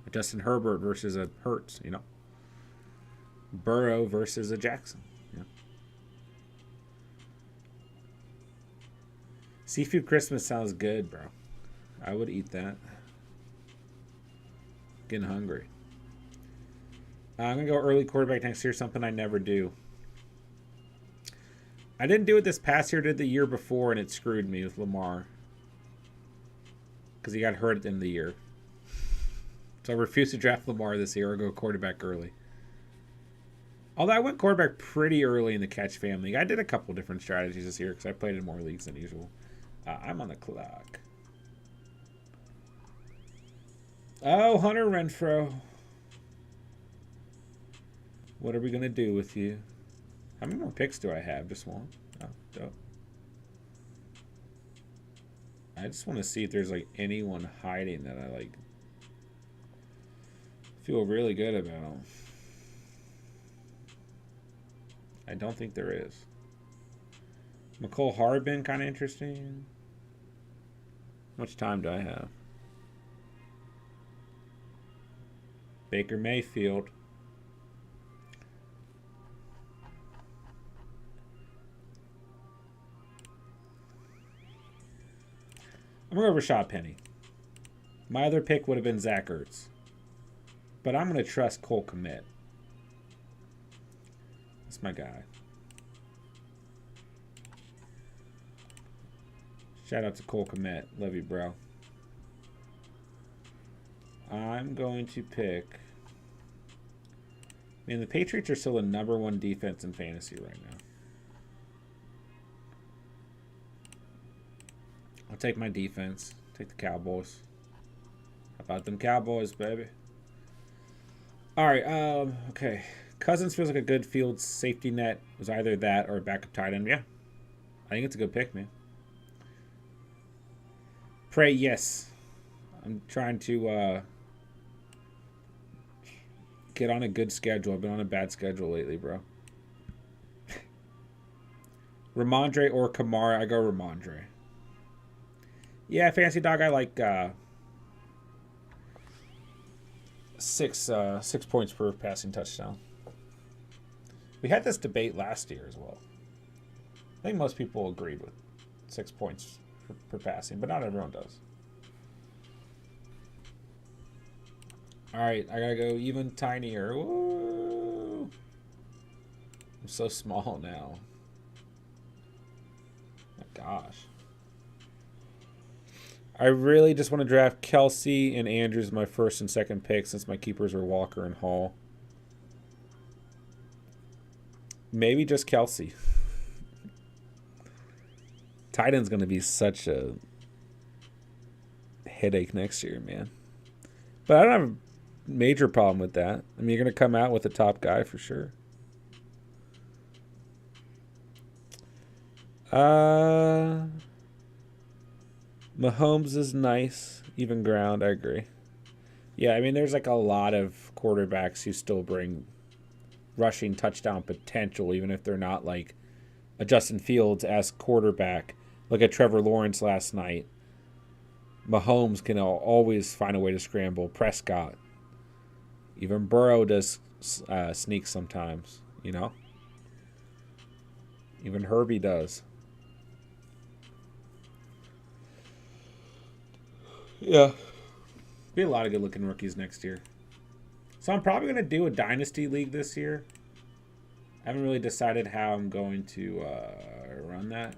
a Justin Herbert versus a Hurts, you know, Burrow versus a Jackson. Yeah. Seafood Christmas sounds good, bro. I would eat that. Getting hungry. I'm going to go early quarterback next year, something I never do. I didn't do it this past year, did the year before, and it screwed me with Lamar. Because he got hurt at the end of the year. So I refuse to draft Lamar this year or go quarterback early. Although I went quarterback pretty early in the catch family. I did a couple different strategies this year because I played in more leagues than usual. I'm on the clock. Oh, Hunter Renfrow. What are we going to do with you? How many more picks do I have? Just one? Oh, dope. I just want to see if there's like anyone hiding that I like feel really good about. I don't think there is. McCole Harbin, kind of interesting. How much time do I have? Baker Mayfield. I'm going to go Rashad Penny. My other pick would have been Zach Ertz. But I'm going to trust Cole Kmet. That's my guy. Shout out to Cole Kmet. Love you, bro. I'm going to pick... Man, the Patriots are still the #1 defense in fantasy right now. I'll take my defense. Take the Cowboys. How about them Cowboys, baby? All right. Okay. Cousins feels like a good field safety net. It was either that or a backup tight end. Yeah. I think it's a good pick, man. Pray, yes. I'm trying to get on a good schedule. I've been on a bad schedule lately, bro. Ramondre or Kamara? I go Ramondre. Yeah, Fantasy Dog, I like 6 points per passing touchdown. We had this debate last year as well. I think most people agreed with 6 points per passing, but not everyone does. All right, I gotta go even tinier. Woo! I'm so small now. My gosh. I really just want to draft Kelsey and Andrews my first and second pick since my keepers are Walker and Hall. Maybe just Kelsey. Tight end's going to be such a headache next year, man. But I don't have a major problem with that. I mean, you're going to come out with a top guy for sure. Mahomes is nice. Even ground, I agree. Yeah, I mean, there's like a lot of quarterbacks who still bring rushing touchdown potential, even if they're not like a Justin Fields as quarterback. Look at Trevor Lawrence last night. Mahomes can always find a way to scramble. Prescott. Even Burrow does sneak sometimes, you know? Even Herbie does. Yeah. Be a lot of good-looking rookies next year. So I'm probably going to do a Dynasty League this year. I haven't really decided how I'm going to run that.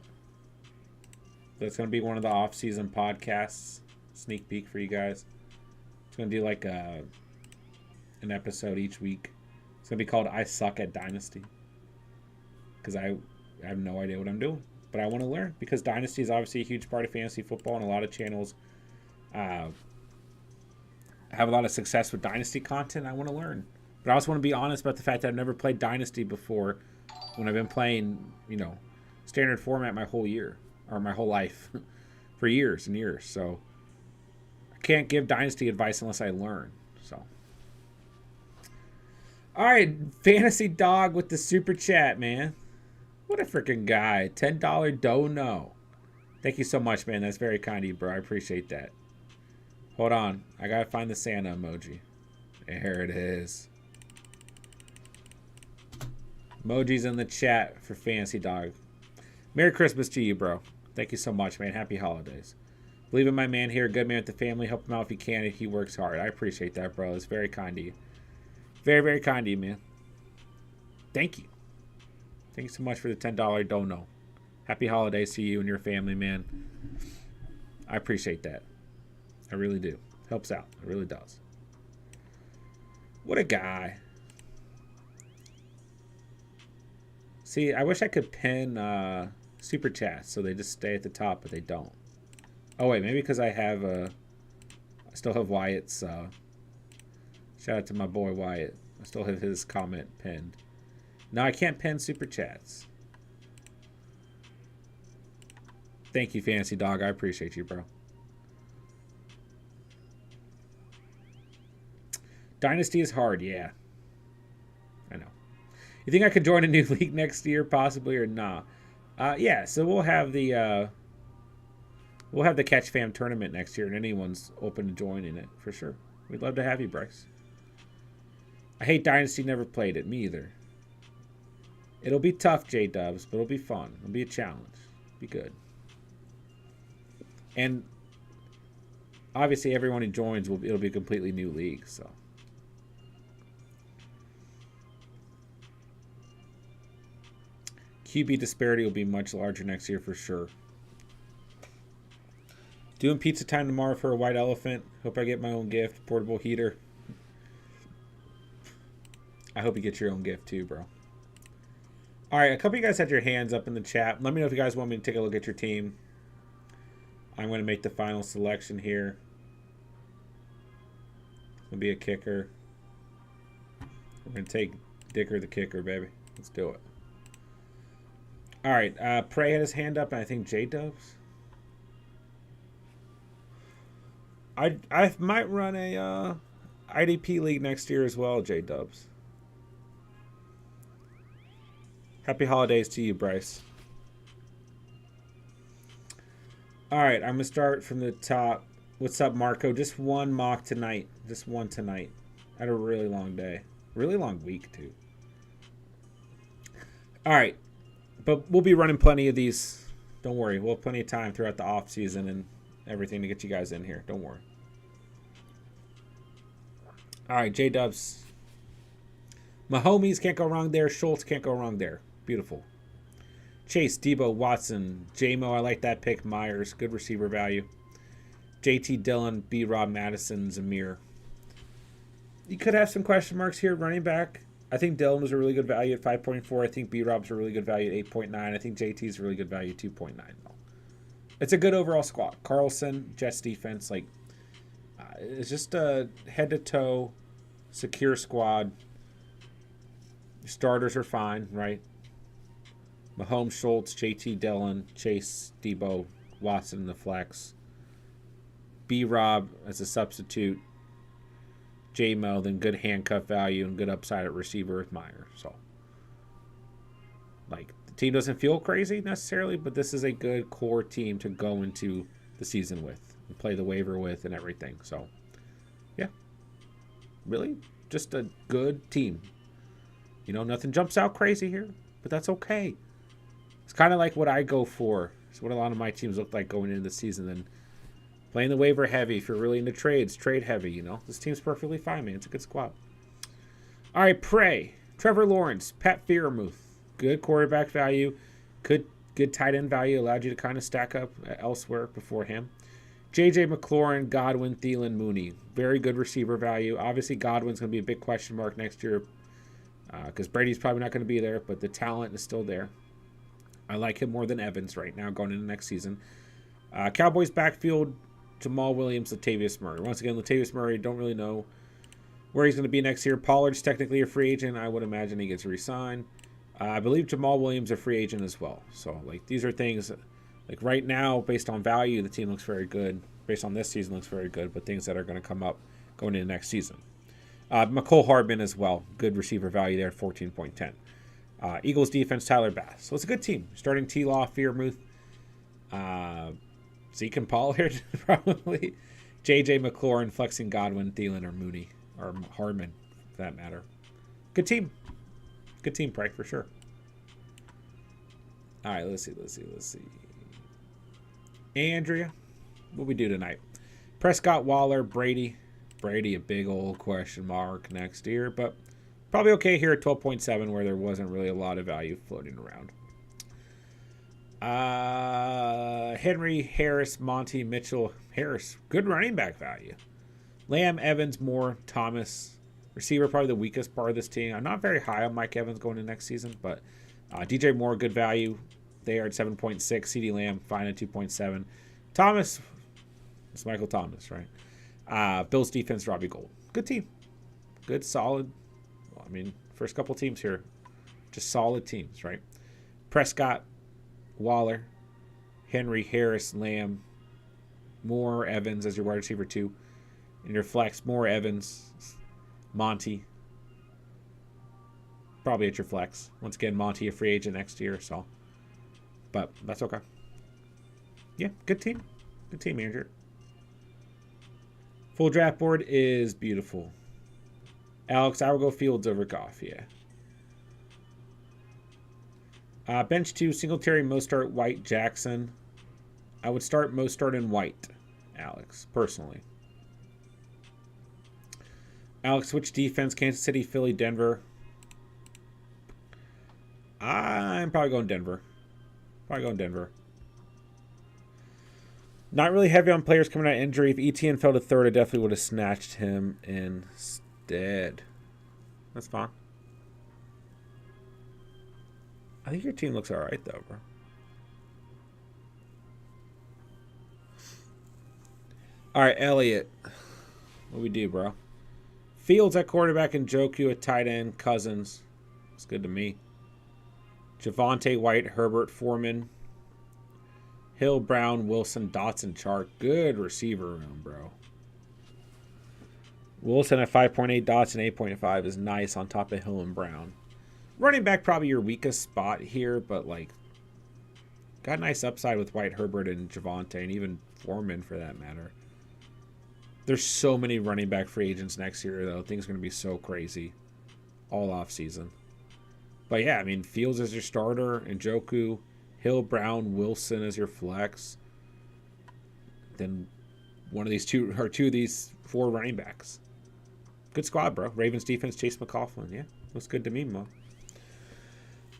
That's going to be one of the off-season podcasts. Sneak peek for you guys. It's going to do like an episode each week. It's going to be called I Suck at Dynasty. Because I have no idea what I'm doing. But I want to learn. Because Dynasty is obviously a huge part of fantasy football. And a lot of channels have a lot of success with Dynasty content. I want to learn. But I also want to be honest about the fact that I've never played Dynasty before. When I've been playing, standard format my whole year. Or my whole life. For years and years. So I can't give Dynasty advice unless I learn. So. Alright, Fantasy Dog with the super chat, man. What a freaking guy. $10 dono. Thank you so much, man. That's very kind of you, bro. I appreciate that. Hold on. I gotta find the Santa emoji. There it is. Emojis in the chat for Fantasy Dog. Merry Christmas to you, bro. Thank you so much, man. Happy holidays. Believe in my man here. Good man with the family. Help him out if you can. If he works hard. I appreciate that, bro. It's very kind of you. Very, very kind of you, man. Thank you. Thank you so much for the $10 dono. Happy holidays to you and your family, man. I appreciate that. I really do. Helps out. It really does. What a guy. See, I wish I could pin super chats so they just stay at the top, but they don't. Oh, wait. Maybe because I still have Wyatt's. Shout out to my boy Wyatt. I still have his comment pinned. No, I can't pin super chats. Thank you, Fantasy Dog. I appreciate you, bro. Dynasty is hard, yeah. I know. You think I could join a new league next year, possibly, or nah? Yeah. So we'll have the Catch Fam tournament next year, and anyone's open to joining it for sure. We'd love to have you, Bryce. I hate Dynasty. Never played it. Me either. It'll be tough, J-Dubs, but it'll be fun. It'll be a challenge. Be good. And obviously, everyone who joins it'll be a completely new league. So. QB disparity will be much larger next year for sure. Doing pizza time tomorrow for a white elephant. Hope I get my own gift. Portable heater. I hope you get your own gift too, bro. All right, a couple of you guys had your hands up in the chat. Let me know if you guys want me to take a look at your team. I'm going to make the final selection here. It'll be a kicker. We're going to take Dicker the kicker, baby. Let's do it. All right, Prey had his hand up, and I think J-Dubs. I might run a IDP league next year as well, J-Dubs. Happy holidays to you, Bryce. All right, I'm going to start from the top. What's up, Marco? Just one mock tonight. Just one tonight. I had a really long day. Really long week, too. All right. But we'll be running plenty of these. Don't worry. We'll have plenty of time throughout the off season and everything to get you guys in here. Don't worry. All right, J-Dubs. Mahomes can't go wrong there. Schultz can't go wrong there. Beautiful. Chase, Debo, Watson, J-Mo. I like that pick. Myers. Good receiver value. JT Dillon, B-Rob, Madison, Zamir. You could have some question marks here. Running back. I think Dillon was a really good value at 5.4. I think B-Rob's a really good value at 8.9. I think JT's a really good value at 2.9. It's a good overall squad. Carlson, Jets defense, it's just a head-to-toe, secure squad. Starters are fine, right? Mahomes, Schultz, JT Dillon, Chase, Debo, Watson in the flex. B-Rob as a substitute. J-Mo, then good handcuff value and good upside at receiver with Meyer. So, the team doesn't feel crazy necessarily, but this is a good core team to go into the season with. and play the waiver with and everything. So, yeah. Really, just a good team. You know, nothing jumps out crazy here, but that's okay. It's kind of like what I go for. It's what a lot of my teams look like going into the season. And playing the waiver heavy. If you're really into trades, trade heavy, you know. This team's perfectly fine, man. It's a good squad. All right, Prey. Trevor Lawrence. Pat Freiermuth. Good quarterback value. Good tight end value. Allowed you to kind of stack up elsewhere before him. J.J. McLaurin, Godwin, Thielen, Mooney. Very good receiver value. Obviously, Godwin's going to be a big question mark next year because Brady's probably not going to be there, but the talent is still there. I like him more than Evans right now going into next season. Cowboys backfield, Jamal Williams, Latavius Murray. Once again, Latavius Murray, don't really know where he's going to be next year. Pollard's technically a free agent. I would imagine he gets re-signed. I believe Jamal Williams a free agent as well. So, like, these are things, like, right now, based on value, the team looks very good. Based on this season, looks very good. But things that are going to come up going into next season. McCole Hardman as well. Good receiver value there, 14.10. Eagles defense, Tyler Bass. So, it's a good team. Starting T-Law, Freiermuth, Zeke and Pollard, probably. J.J. McLaurin, flexing Godwin, Thielen, or Mooney, or Hardman, for that matter. Good team. Good team, Prey, for sure. All right, let's see. Andrea, what we do tonight? Prescott, Waller, Brady. Brady, a big old question mark next year, but probably okay here at 12.7 where there wasn't really a lot of value floating around. Henry, Harris, Monty, Mitchell, Harris. Good running back value. Lamb, Evans, Moore, Thomas. Receiver, probably the weakest part of this team. I'm not very high on Mike Evans going into next season, but DJ Moore, good value. They are at 7.6. CeeDee Lamb, fine at 2.7. Thomas, it's Michael Thomas, right? Bills defense, Robbie Gould. Good team. Good, solid. Well, I mean, first couple teams here, just solid teams, right? Prescott, Waller, Henry, Harris, Lamb, Moore, Evans as your wide receiver 2. In your flex, Moore, Evans, Monty. Probably at your flex. Once again, Monty a free agent next year, so. But that's okay. Yeah, good team. Good team, Andrew. Full draft board is beautiful. Alex, I will go Fields over Goff, yeah. Bench 2, Singletary, Mostert, White, Jackson. I would start Mostert and White, Alex, personally. Alex, which defense? Kansas City, Philly, Denver. I'm probably going Denver. Not really heavy on players coming out of injury. If ETN fell to third, I definitely would have snatched him instead. That's fine. I think your team looks all right, though, bro. All right, Elliott. What we do, bro? Fields at quarterback and Njoku at tight end. Cousins. It's good to me. Javonte White, Herbert, Foreman. Hill, Brown, Wilson, Dotson, Chark. Good receiver room, bro. Wilson at 5.8, Dotson 8.5 is nice on top of Hill and Brown. Running back probably your weakest spot here, but like got a nice upside with White, Herbert, and Javonte, and even Foreman for that matter. There's so many running back free agents next year, though. Things are going to be so crazy all off season. But yeah, I mean, Fields as your starter, Njoku, Hill, Brown, Wilson as your flex. Then one of these two of these 4 running backs. Good squad, bro. Ravens defense, Chase McLaughlin. Yeah, looks good to me, Mo.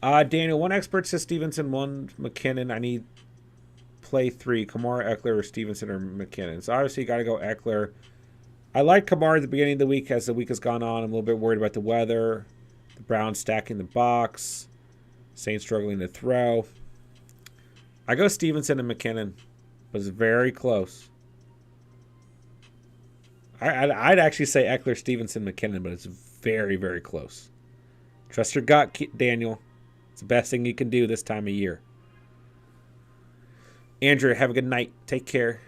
Daniel, 1 expert says Stevenson, 1 McKinnon. I need play 3, Kamara, Eckler, or Stevenson, or McKinnon. So obviously you got to go Eckler. I like Kamara at the beginning of the week. As the week has gone on, I'm a little bit worried about the weather. The Browns stacking the box. Saints struggling to throw. I go Stevenson and McKinnon, but it's very close. I'd actually say Eckler, Stevenson, McKinnon, but it's very, very close. Trust your gut, Daniel. It's the best thing you can do this time of year. Andrew, have a good night. Take care.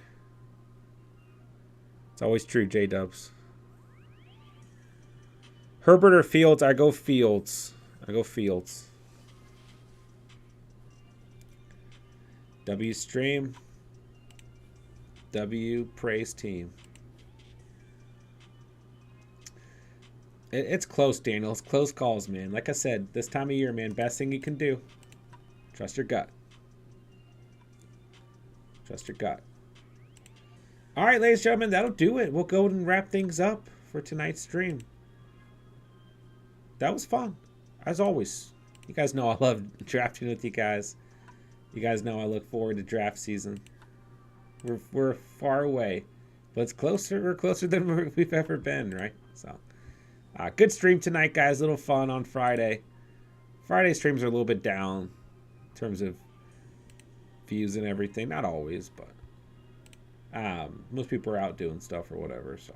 It's always true, J-Dubs. Herbert or Fields? I go Fields. W stream. W praise team. It's close, Daniel. It's close calls, man. Like I said, this time of year, man, best thing you can do, trust your gut. Trust your gut. All right, ladies and gentlemen, that'll do it. We'll go and wrap things up for tonight's stream. That was fun, as always. You guys know I love drafting with you guys. You guys know I look forward to draft season. We're far away, but it's closer. We're closer than we've ever been, right? So, good stream tonight, guys. A little fun on Friday. Friday streams are a little bit down in terms of views and everything. Not always, but most people are out doing stuff or whatever. So,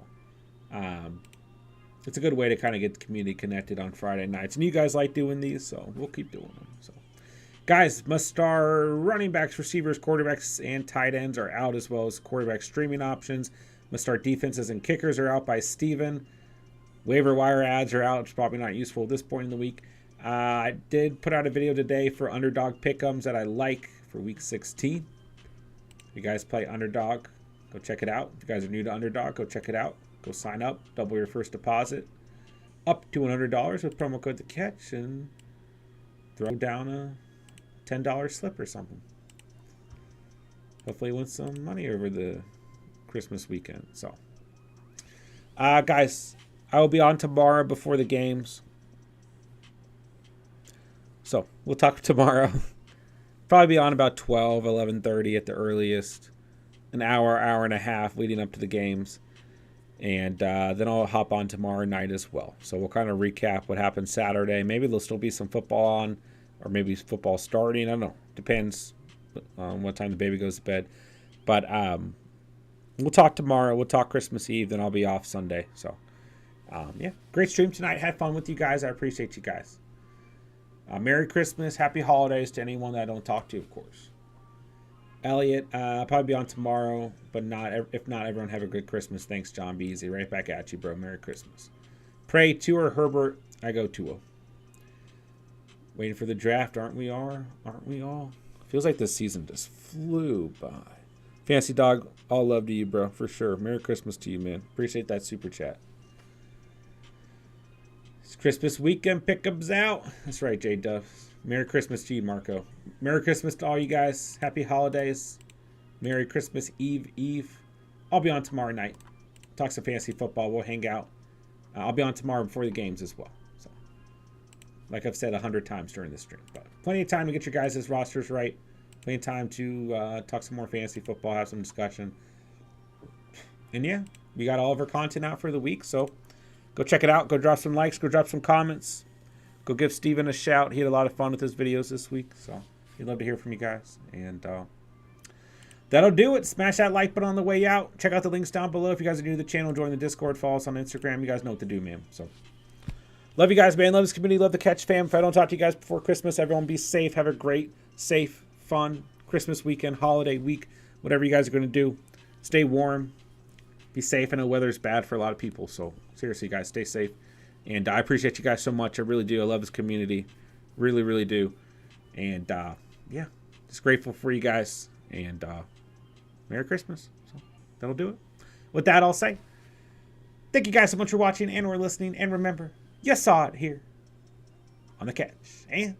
it's a good way to kind of get the community connected on Friday nights. And you guys like doing these, so we'll keep doing them. So, guys, must-star running backs, receivers, quarterbacks, and tight ends are out, as well as quarterback streaming options. Must-start defenses and kickers are out by Steven. Waiver wire ads are out. It's probably not useful at this point in the week. I did put out a video today for Underdog pick'ems that I like for Week 16. If you guys play Underdog, go check it out. If you guys are new to Underdog, go check it out. Go sign up. Double your first deposit. Up to $100 with promo code TheCatch and throw down a $10 slip or something. Hopefully win some money over the Christmas weekend. So, guys, I will be on tomorrow before the games. So, we'll talk tomorrow. Probably be on about 12, 11:30 at the earliest. An hour, hour and a half leading up to the games. And then I'll hop on tomorrow night as well. So we'll kind of recap what happened Saturday. Maybe there'll still be some football on, or maybe football starting. I don't know. Depends on what time the baby goes to bed. But we'll talk tomorrow. We'll talk Christmas Eve. Then I'll be off Sunday. So, yeah. Great stream tonight. Had fun with you guys. I appreciate you guys. Merry Christmas. Happy holidays to anyone that I don't talk to, of course. Elliot, I'll probably be on tomorrow, but if not, everyone have a good Christmas. Thanks, John B. Easy. Right back at you, bro. Merry Christmas. Pray, Tua, Herbert. I go Tua. Waiting for the draft, aren't we all? Feels like this season just flew by. Fancy Dog, all love to you, bro, for sure. Merry Christmas to you, man. Appreciate that super chat. It's Christmas weekend. Pickups out. That's right, J Duff. Merry Christmas to you, Marco. Merry Christmas to all you guys. Happy holidays. Merry Christmas Eve. I'll be on tomorrow night. Talk some fantasy football. We'll hang out. I'll be on tomorrow before the games as well. So, like I've said 100 times during this stream. But plenty of time to get your guys' rosters right. Plenty of time to talk some more fantasy football, have some discussion. And yeah, we got all of our content out for the week. So go check it out. Go drop some likes. Go drop some comments. Go give Steven a shout. He had a lot of fun with his videos this week. So he'd love to hear from you guys. And that'll do it. Smash that like button on the way out. Check out the links down below. If you guys are new to the channel, join the Discord. Follow us on Instagram. You guys know what to do, man. So love you guys, man. Love this community. Love the Catch fam. If I don't talk to you guys before Christmas, everyone be safe. Have a great, safe, fun Christmas weekend, holiday week, whatever you guys are going to do. Stay warm. Be safe. I know weather's bad for a lot of people. So seriously, guys, stay safe. And I appreciate you guys so much. I really do. I love this community. Really, really do. And, yeah, just grateful for you guys. And Merry Christmas. So that'll do it. With that, I'll say thank you guys so much for watching and or listening. And remember, you saw it here on The Catch. And